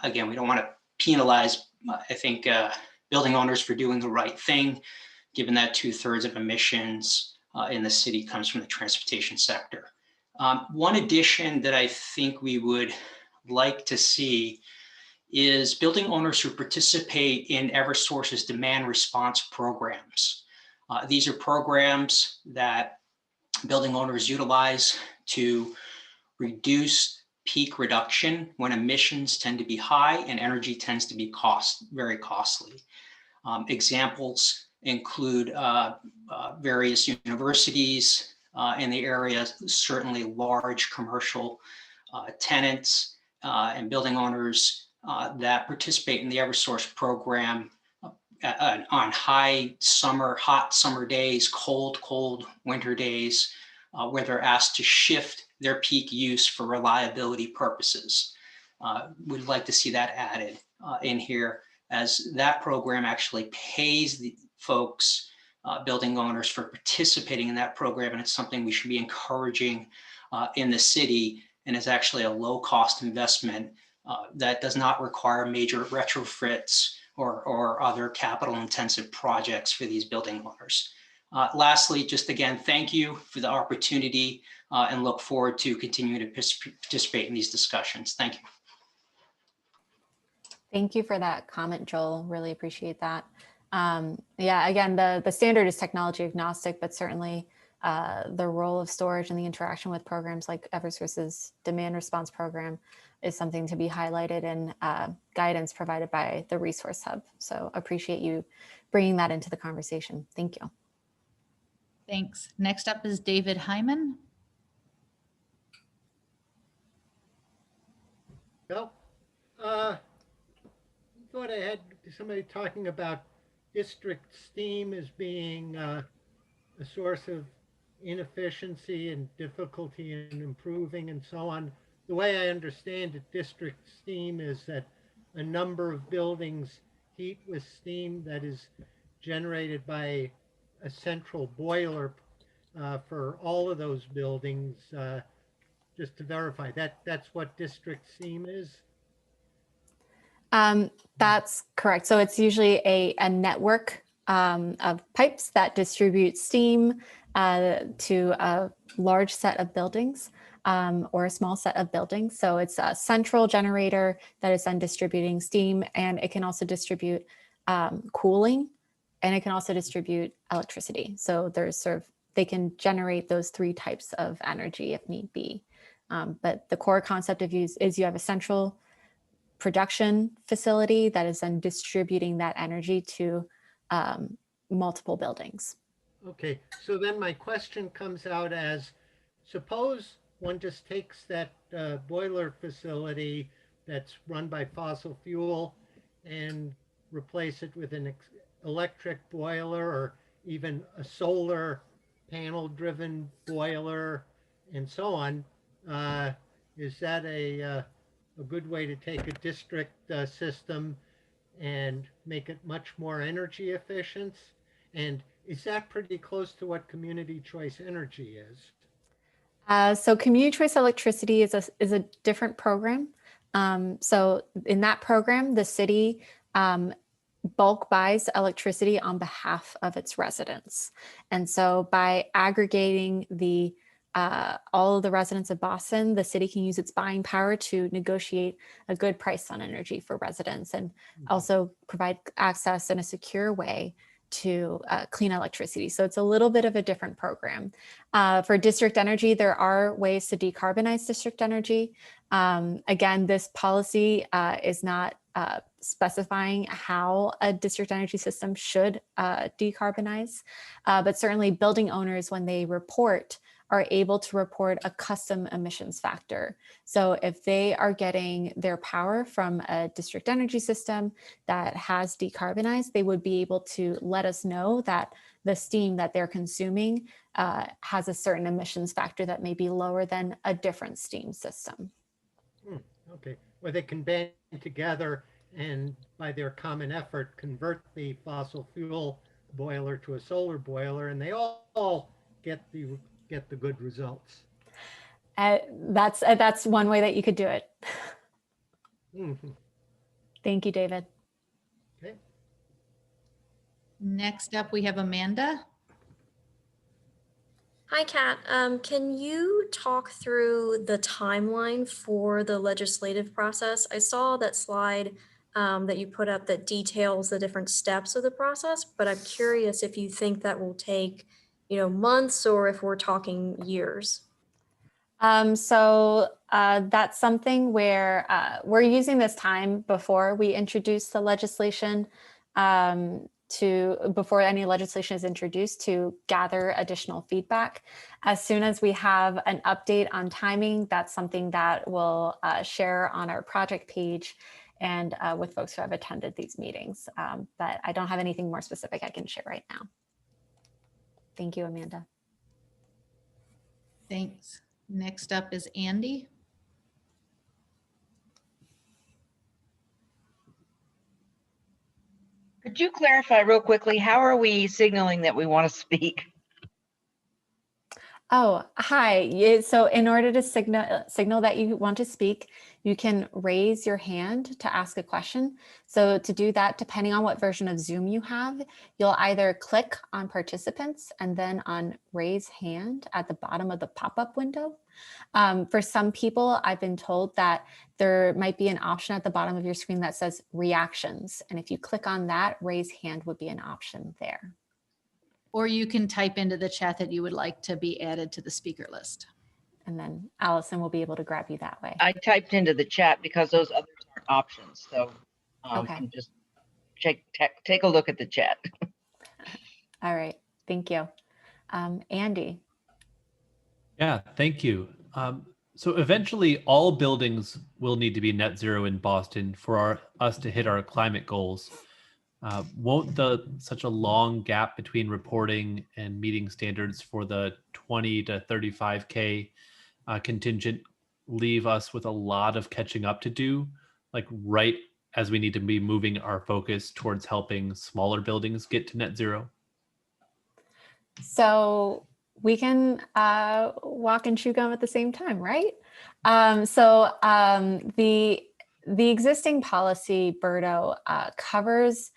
again, we don't want to penalize, I think, building owners for doing the right thing, given that 2/3 of emissions in the city comes from the transportation sector. One addition that I think we would like to see is building owners who participate in Eversource's demand response programs. These are programs that building owners utilize to reduce peak reduction when emissions tend to be high and energy tends to be very costly. Examples include various universities in the area, certainly large commercial tenants and building owners that participate in the Eversource program on hot summer days, cold winter days, where they're asked to shift their peak use for reliability purposes. We'd like to see that added in here, as that program actually pays the folks, building owners, for participating in that program. And it's something we should be encouraging in the city, and is actually a low cost investment that does not require major retrofits or other capital intensive projects for these building owners. Lastly, just again, thank you for the opportunity and look forward to continuing to participate in these discussions. Thank you.
Thank you for that comment, Joel. Really appreciate that. Yeah, again, the standard is technology agnostic, but certainly the role of storage and the interaction with programs like Eversource's demand response program is something to be highlighted in guidance provided by the Resource Hub. So appreciate you bringing that into the conversation. Thank you.
Thanks. Next up is David Hyman.
Well, I thought I had somebody talking about district steam as being a source of inefficiency and difficulty in improving and so on. The way I understand it, district steam is that a number of buildings heat with steam that is generated by a central boiler for all of those buildings. Just to verify, that's what district steam is?
That's correct. So it's usually a network of pipes that distribute steam to a large set of buildings or a small set of buildings. So it's a central generator that is then distributing steam, and it can also distribute cooling, and it can also distribute electricity. So there's they can generate those three types of energy if need be. But the core concept of use is you have a central production facility that is then distributing that energy to multiple buildings.
Okay, so then my question comes out as, suppose one just takes that boiler facility that's run by fossil fuel and replace it with an electric boiler, or even a solar panel driven boiler and so on. Is that a good way to take a district system and make it much more energy efficient? And is that pretty close to what community choice energy is?
So community choice electricity is a different program. So in that program, the city bulk buys electricity on behalf of its residents. And so by aggregating all of the residents of Boston, the city can use its buying power to negotiate a good price on energy for residents, and also provide access in a secure way to clean electricity. So it's a little bit of a different program. For district energy, there are ways to decarbonize district energy. Again, this policy is not specifying how a district energy system should decarbonize, but certainly building owners, when they report, are able to report a custom emissions factor. So if they are getting their power from a district energy system that has decarbonized, they would be able to let us know that the steam that they're consuming has a certain emissions factor that may be lower than a different steam system.
Okay, where they can band together and by their common effort convert the fossil fuel boiler to a solar boiler, and they all get the good results.
That's one way that you could do it.
Mm-hmm.
Thank you, David.
Okay.
Next up, we have Amanda.
Hi, Kat. Can you talk through the timeline for the legislative process? I saw that slide that you put up that details the different steps of the process, but I'm curious if you think that will take, months or if we're talking years.
So that's something where we're using this time before we introduce the legislation before any legislation is introduced to gather additional feedback. As soon as we have an update on timing, that's something that we'll share on our project page and with folks who have attended these meetings. But I don't have anything more specific I can share right now. Thank you, Amanda.
Thanks. Next up is Andy.
Could you clarify real quickly, how are we signaling that we want to speak?
Oh, hi. So in order to signal that you want to speak, you can raise your hand to ask a question. So to do that, depending on what version of Zoom you have, you'll either click on participants and then on raise hand at the bottom of the pop-up window. For some people, I've been told that there might be an option at the bottom of your screen that says reactions. And if you click on that, raise hand would be an option there.
Or you can type into the chat that you would like to be added to the speaker list.
And then Allison will be able to grab you that way.
I typed into the chat because those others aren't options. So
Okay.
and just take a look at the chat.
All right. Thank you. Andy.
Yeah, thank you. So eventually all buildings will need to be net zero in Boston for us to hit our climate goals. Won't such a long gap between reporting and meeting standards for the 20 to 35K contingent leave us with a lot of catching up to do, like right as we need to be moving our focus towards helping smaller buildings get to net zero?
So we can walk and chew gum at the same time, right? The existing policy, Berto, covers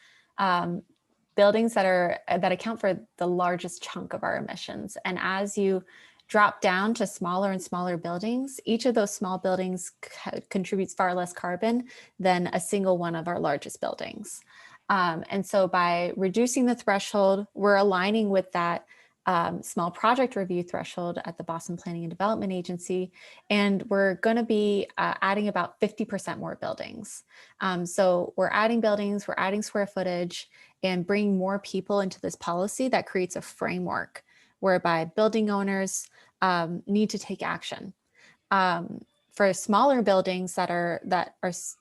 buildings that account for the largest chunk of our emissions. And as you drop down to smaller and smaller buildings, each of those small buildings contributes far less carbon than a single one of our largest buildings. And so by reducing the threshold, we're aligning with that small project review threshold at the Boston Planning and Development Agency, and we're going to be adding about 50% more buildings. So we're adding buildings, we're adding square footage, and bringing more people into this policy that creates a framework whereby building owners need to take action. For smaller buildings that are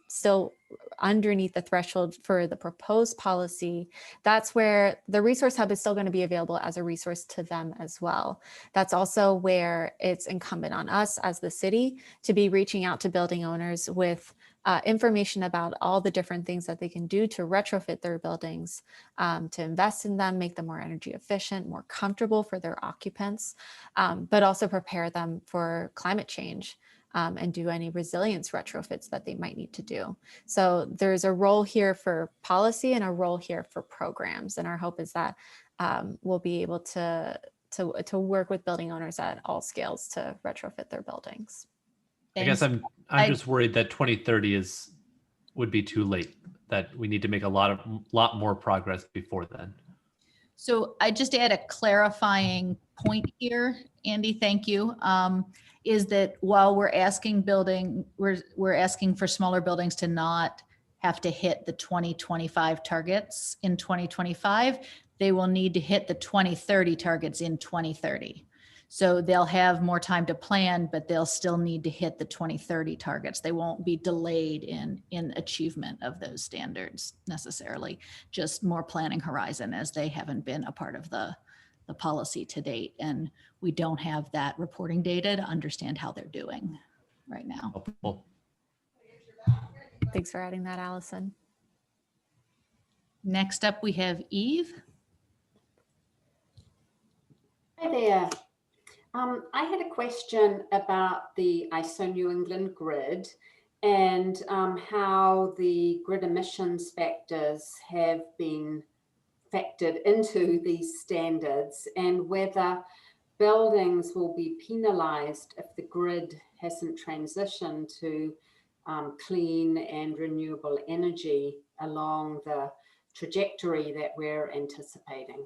still underneath the threshold for the proposed policy, that's where the resource hub is still going to be available as a resource to them as well. That's also where it's incumbent on us as the city to be reaching out to building owners with information about all the different things that they can do to retrofit their buildings, to invest in them, make them more energy efficient, more comfortable for their occupants, but also prepare them for climate change. And do any resilience retrofits that they might need to do. So there's a role here for policy and a role here for programs. And our hope is that we'll be able to work with building owners at all scales to retrofit their buildings.
Thanks. I guess I'm just worried that 2030 would be too late, that we need to make a lot more progress before then.
So I just add a clarifying point here, Andy, thank you, is that while we're asking for smaller buildings to not have to hit the 2025 targets in 2025, they will need to hit the 2030 targets in 2030. So they'll have more time to plan, but they'll still need to hit the 2030 targets. They won't be delayed in achievement of those standards necessarily, just more planning horizon, as they haven't been a part of the policy to date. And we don't have that reporting data to understand how they're doing right now.
Helpful.
Thanks for adding that, Allison.
Next up, we have Eve.
Hi there. I had a question about the ISO New England grid and how the grid emissions factors have been factored into these standards, and whether buildings will be penalized if the grid hasn't transitioned to clean and renewable energy along the trajectory that we're anticipating.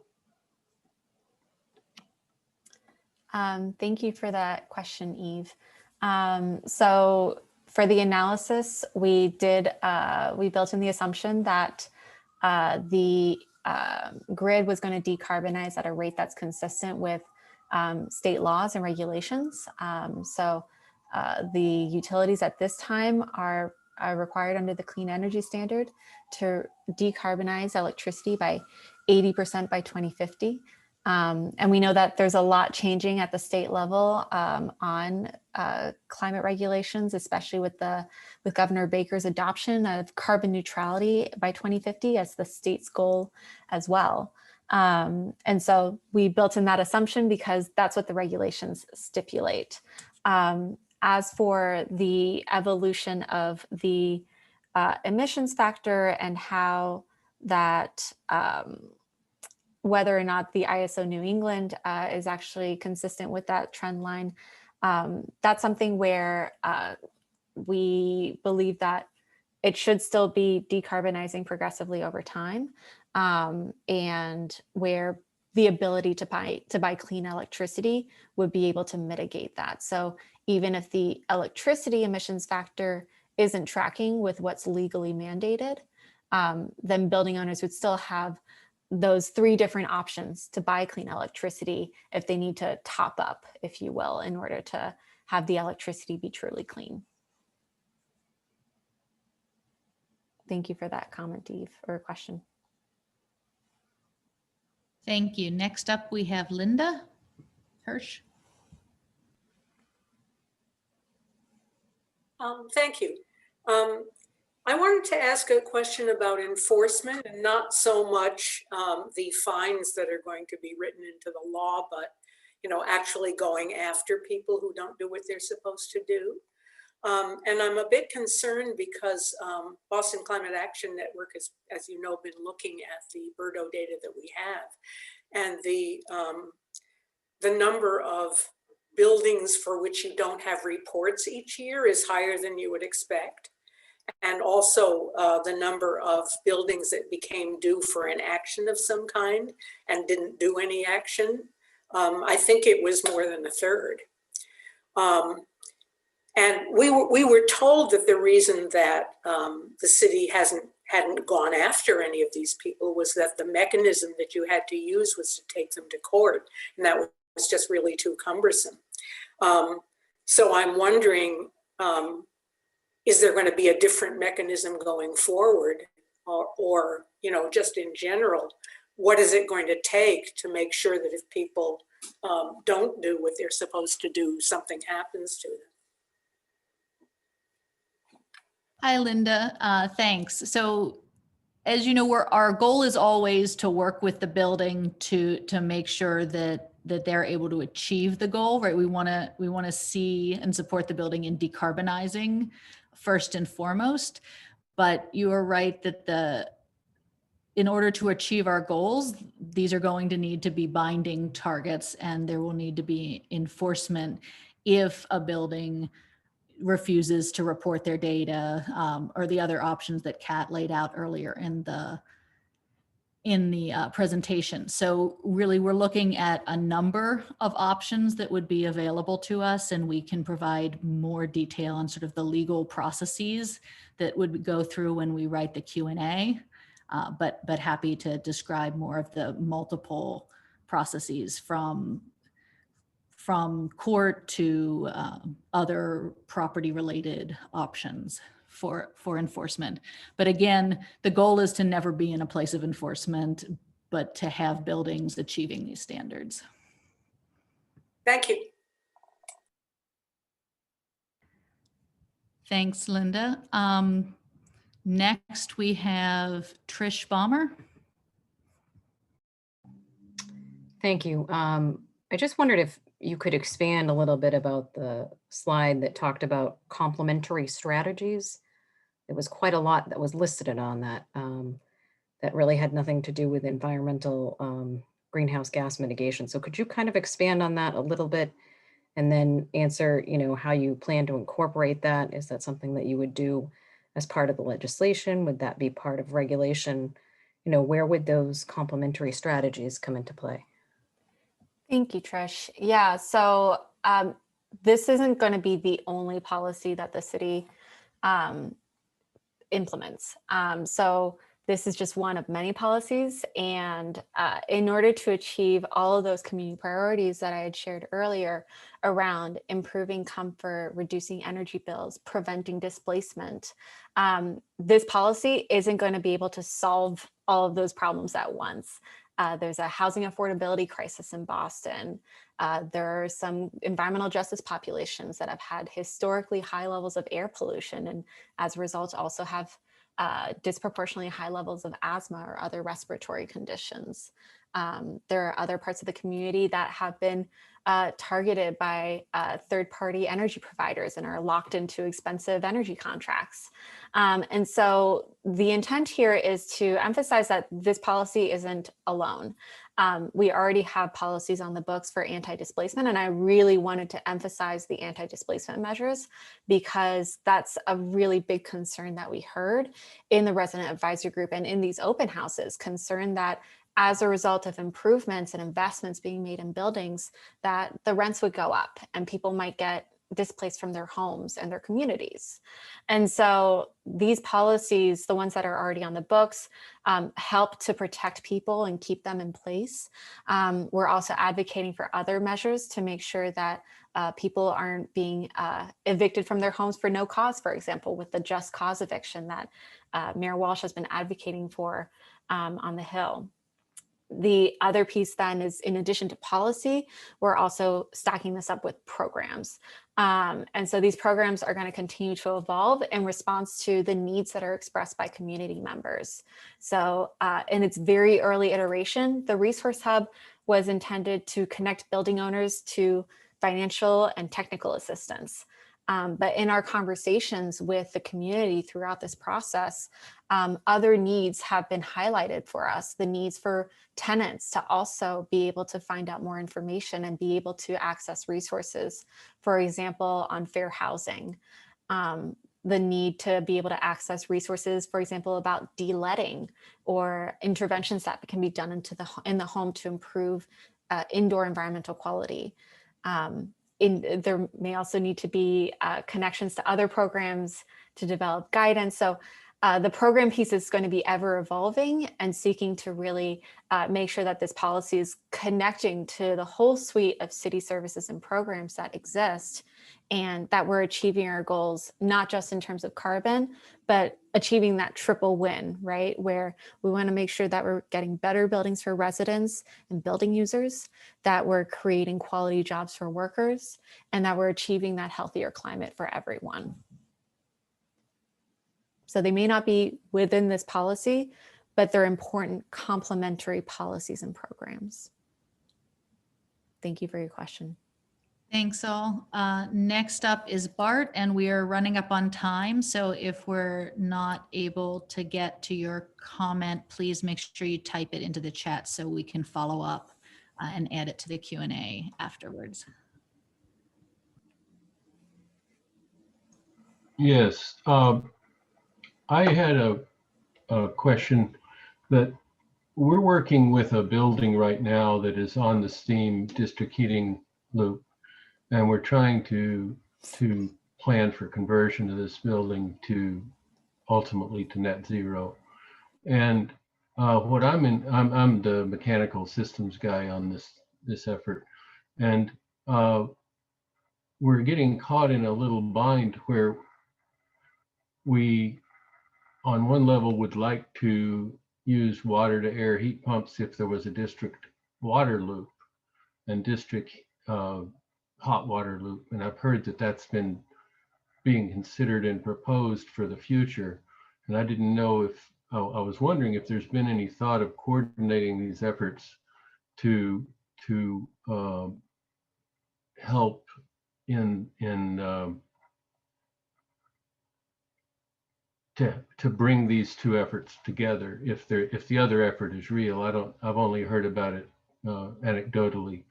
Thank you for that question, Eve. So for the analysis, we built in the assumption that the grid was going to decarbonize at a rate that's consistent with state laws and regulations. So the utilities at this time are required under the Clean Energy Standard to decarbonize electricity by 80% by 2050. And we know that there's a lot changing at the state level on climate regulations, especially with Governor Baker's adoption of carbon neutrality by 2050 as the state's goal as well. And so we built in that assumption because that's what the regulations stipulate. As for the evolution of the emissions factor and how that whether or not the ISO New England is actually consistent with that trend line, that's something where we believe that it should still be decarbonizing progressively over time, and where the ability to buy clean electricity would be able to mitigate that. So even if the electricity emissions factor isn't tracking with what's legally mandated, then building owners would still have those three different options to buy clean electricity if they need to top up, if you will, in order to have the electricity be truly clean. Thank you for that comment, Eve, or question.
Thank you. Next up, we have Linda Hirsch.
Thank you. I wanted to ask a question about enforcement, and not so much the fines that are going to be written into the law, but actually going after people who don't do what they're supposed to do. And I'm a bit concerned because Boston Climate Action Network has, as you know, been looking at the BERDO data that we have, and the number of buildings for which you don't have reports each year is higher than you would expect. And also the number of buildings that became due for an action of some kind and didn't do any action. I think it was more than a third. And we were told that the reason that the city hadn't gone after any of these people was that the mechanism that you had to use was to take them to court, and that was just really too cumbersome. So I'm wondering, is there going to be a different mechanism going forward, or just in general, what is it going to take to make sure that if people don't do what they're supposed to do, something happens to them?
Hi, Linda. Thanks. So as you know, our goal is always to work with the building to make sure that they're able to achieve the goal, right? We want to see and support the building in decarbonizing first and foremost. But you are right that in order to achieve our goals, these are going to need to be binding targets, and there will need to be enforcement if a building refuses to report their data, or the other options that Kat laid out earlier in presentation. So really, we're looking at a number of options that would be available to us, and we can provide more detail on sort of the legal processes that would go through when we write the Q&A. But happy to describe more of the multiple processes from court to other property related options for enforcement. But again, the goal is to never be in a place of enforcement, but to have buildings achieving these standards.
Thank you.
Thanks, Linda. Next, we have Trish Baumer.
Thank you. I just wondered if you could expand a little bit about the slide that talked about complementary strategies. There was quite a lot that was listed on that that really had nothing to do with environmental greenhouse gas mitigation. So could you kind of expand on that a little bit and then answer, how you plan to incorporate that? Is that something that you would do as part of the legislation? Would that be part of regulation? Where would those complementary strategies come into play?
Thank you, Trish. Yeah, so this isn't going to be the only policy that the city implements. So this is just one of many policies. And in order to achieve all of those community priorities that I had shared earlier around improving comfort, reducing energy bills, preventing displacement, this policy isn't going to be able to solve all of those problems at once. There's a housing affordability crisis in Boston. There are some environmental justice populations that have had historically high levels of air pollution, and as a result also have disproportionately high levels of asthma or other respiratory conditions. There are other parts of the community that have been targeted by third-party energy providers and are locked into expensive energy contracts. And so the intent here is to emphasize that this policy isn't alone. We already have policies on the books for anti-displacement, and I really wanted to emphasize the anti-displacement measures because that's a really big concern that we heard in the resident advisory group and in these open houses, concern that as a result of improvements and investments being made in buildings, that the rents would go up and people might get displaced from their homes and their communities. And so these policies, the ones that are already on the books, help to protect people and keep them in place. We're also advocating for other measures to make sure that people aren't being evicted from their homes for no cause, for example, with the just cause eviction that Mayor Walsh has been advocating for on the Hill. The other piece then is, in addition to policy, we're also stacking this up with programs. And so these programs are going to continue to evolve in response to the needs that are expressed by community members. So in its very early iteration, the Resource Hub was intended to connect building owners to financial and technical assistance. But in our conversations with the community throughout this process, other needs have been highlighted for us, the needs for tenants to also be able to find out more information and be able to access resources, for example, on fair housing, the need to be able to access resources, for example, about de-letting or interventions that can be done in the home to improve indoor environmental quality. There may also need to be connections to other programs to develop guidance. So the program piece is going to be ever evolving and seeking to really make sure that this policy is connecting to the whole suite of city services and programs that exist, and that we're achieving our goals, not just in terms of carbon, but achieving that triple win, right? Where we want to make sure that we're getting better buildings for residents and building users, that we're creating quality jobs for workers, and that we're achieving that healthier climate for everyone. So they may not be within this policy, but they're important complementary policies and programs. Thank you for your question.
Thanks all. Next up is Bart, and we are running up on time. So if we're not able to get to your comment, please make sure you type it into the chat so we can follow up and add it to the Q&A afterwards.
Yes. I had a question that we're working with a building right now that is on the steam district heating loop, and we're trying to plan for conversion of this building to ultimately to net zero. And what I'm the mechanical systems guy on this effort, and we're getting caught in a little bind where we, on one level, would like to use water to air heat pumps if there was a district water loop and district hot water loop. And I've heard that that's been being considered and proposed for the future. And I didn't know if, I was wondering if there's been any thought of coordinating these efforts to help to bring these two efforts together. If the other effort is real, I've only heard about it anecdotally.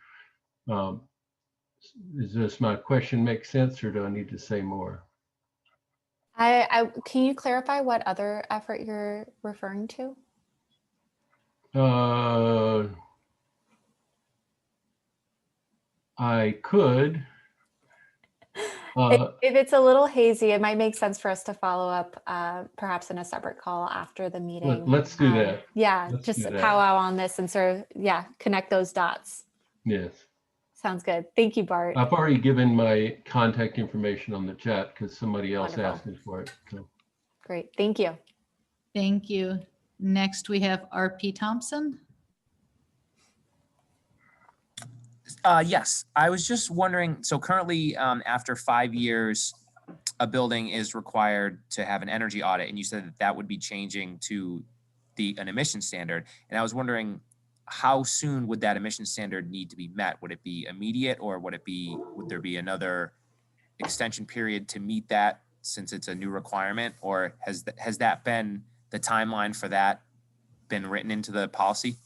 Does my question make sense, or do I need to say more?
Can you clarify what other effort you're referring to?
I could.
If it's a little hazy, it might make sense for us to follow up perhaps in a separate call after the meeting.
Let's do that.
Yeah,
Let's
just
do that.
powwow on this and sort of, connect those dots.
Yes.
Sounds good. Thank you, Bart.
I've already given my contact information on the chat because somebody else
Wonderful.
asked me for it. So.
Great. Thank you.
Thank you. Next, we have RP Thompson.
Yes, I was just wondering, so currently after 5 years, a building is required to have an energy audit, and you said that would be changing to an emission standard. And I was wondering, how soon would that emission standard need to be met? Would it be immediate, or would there be another extension period to meet that since it's a new requirement? Or has that been the timeline for that been written into the policy?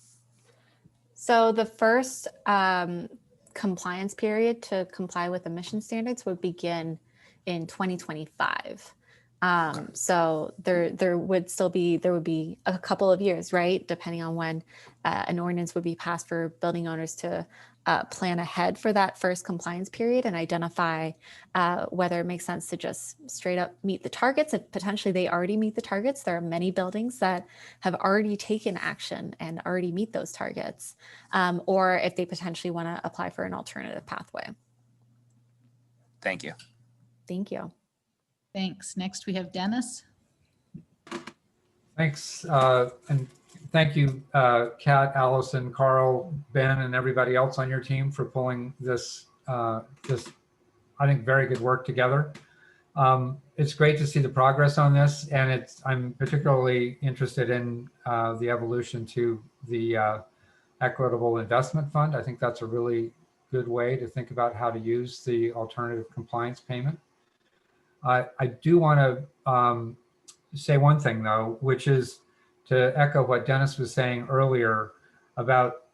So the first compliance period to comply with emission standards would begin in 2025. So there would be a couple of years, right? Depending on when an ordinance would be passed for building owners to plan ahead for that first compliance period and identify whether it makes sense to just straight up meet the targets. If potentially they already meet the targets. There are many buildings that have already taken action and already meet those targets, or if they potentially want to apply for an alternative pathway.
Thank you.
Thank you.
Thanks. Next, we have Dennis.
Thanks. And thank you, Kat, Allison, Carl, Ben, and everybody else on your team for pulling this, I think, very good work together. It's great to see the progress on this, and I'm particularly interested in the evolution to the Equitable Investment Fund. I think that's a really good way to think about how to use the alternative compliance payment. I do want to say one thing, though, which is to echo what Dennis was saying earlier about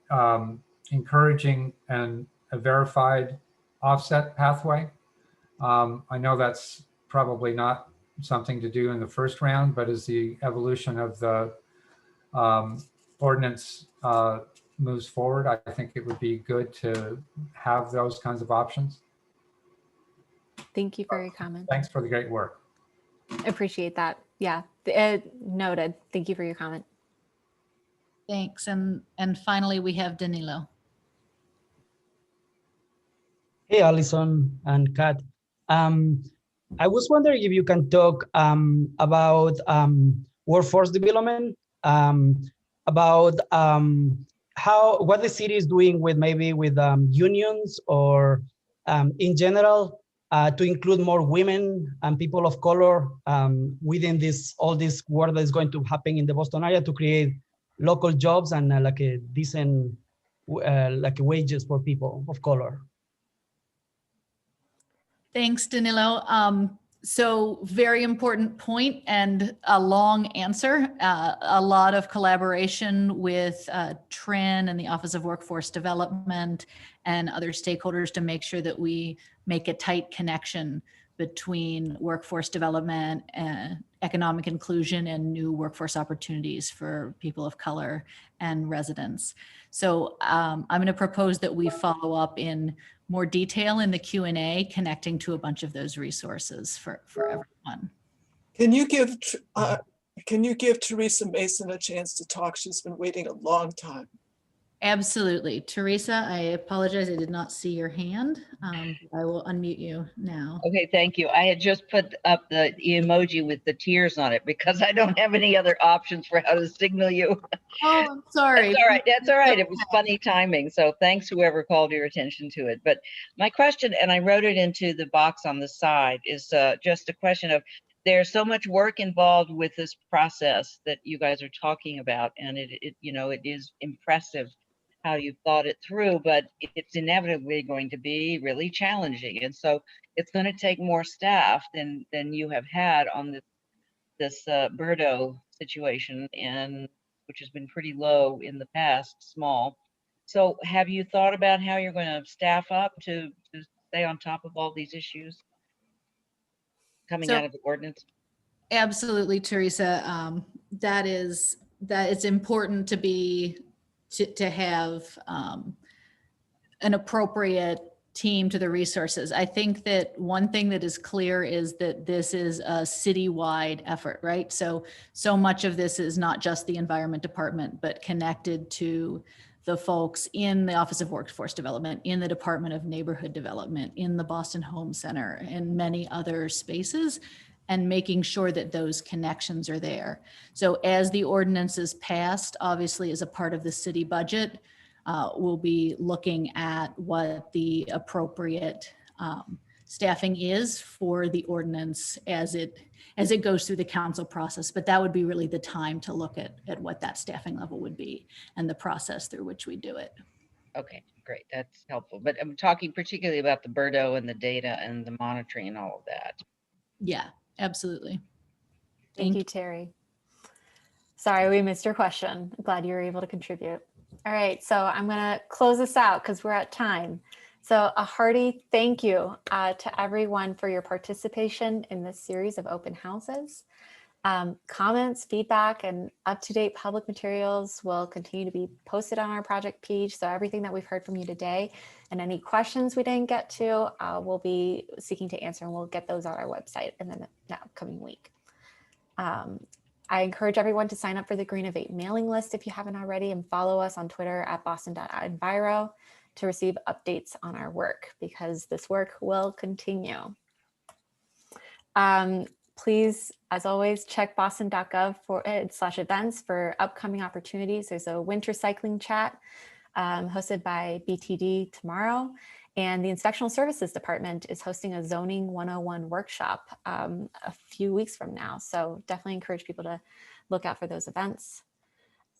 encouraging a verified offset pathway. I know that's probably not something to do in the first round, but as the evolution of the ordinance moves forward, I think it would be good to have those kinds of options.
Thank you for your comment.
Thanks for the great work.
Appreciate that. Yeah, noted. Thank you for your comment.
Thanks. And finally, we have Danilo.
Hey, Allison and Kat. I was wondering if you can talk about workforce development, about what the city is doing with unions or in general to include more women and people of color within all this work that is going to happen in the Boston area to create local jobs and like a decent wages for people of color.
Thanks, Danilo. So very important point and a long answer. A lot of collaboration with Tren and the Office of Workforce Development and other stakeholders to make sure that we make a tight connection between workforce development and economic inclusion and new workforce opportunities for people of color and residents. So I'm going to propose that we follow up in more detail in the Q&A, connecting to a bunch of those resources for everyone.
Can you give Teresa Mason a chance to talk? She's been waiting a long time.
Absolutely. Teresa, I apologize. I did not see your hand. I will unmute you now.
Okay, thank you. I had just put up the emoji with the tears on it because I don't have any other options for how to signal you.
Oh, I'm sorry.
That's all right. That's all right. It was funny timing. So thanks whoever called your attention to it. But my question, and I wrote it into the box on the side, is just a question of, there's so much work involved with this process that you guys are talking about, and it is impressive how you've thought it through, but it's inevitably going to be really challenging. And so it's going to take more staff than you have had on this Birdo situation, and which has been pretty low in the past, small. So have you thought about how you're going to staff up to stay on top of all these issues coming out of the ordinance?
Absolutely, Teresa. That it's important to have an appropriate team to the resources. I think that one thing that is clear is that this is a citywide effort, right? So much of this is not just the Environment Department, but connected to the folks in the Office of Workforce Development, in the Department of Neighborhood Development, in the Boston Home Center, and many other spaces, and making sure that those connections are there. So as the ordinance is passed, obviously as a part of the city budget, we'll be looking at what the appropriate staffing is for the ordinance as it goes through the council process. But that would be really the time to look at what that staffing level would be and the process through which we do it.
Okay, great, that's helpful. But I'm talking particularly about the Birdo and the data and the monitoring and all of that.
Yeah, absolutely.
Thank you, Terry. Sorry, we missed your question. I'm glad you were able to contribute. All right, so I'm going to close this out because we're at time. So a hearty thank you to everyone for your participation in this series of open houses. Comments, feedback, and up-to-date public materials will continue to be posted on our project page. So everything that we've heard from you today and any questions we didn't get to, we'll be seeking to answer, and we'll get those on our website in the upcoming week. I encourage everyone to sign up for the Greenovate mailing list if you haven't already, and follow us on Twitter at boston.enviro to receive updates on our work, because this work will continue. Please, as always, check boston.gov/events for upcoming opportunities. There's a winter cycling chat hosted by BTD tomorrow. And the Inspectional Services Department is hosting a Zoning 101 workshop a few weeks from now. So definitely encourage people to look out for those events.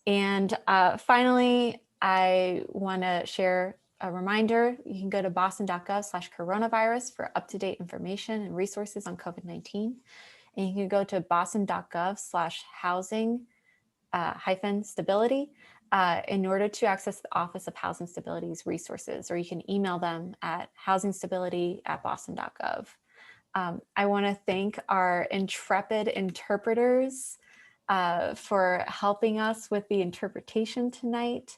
And finally, I want to share a reminder. You can go to boston.gov/coronavirus for up-to-date information and resources on COVID-19. And you can go to boston.gov/housing-stability in order to access the Office of Housing Stability's resources, or you can email them at housingstability@boston.gov. I want to thank our intrepid interpreters for helping us with the interpretation tonight.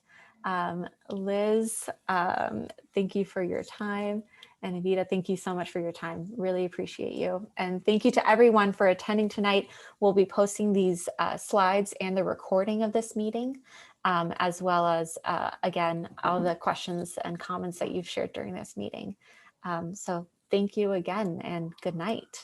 Liz, thank you for your time. And Evita, thank you so much for your time. Really appreciate you. And thank you to everyone for attending tonight. We'll be posting these slides and the recording of this meeting, as well as, again, all the questions and comments that you've shared during this meeting. So thank you again, and good night.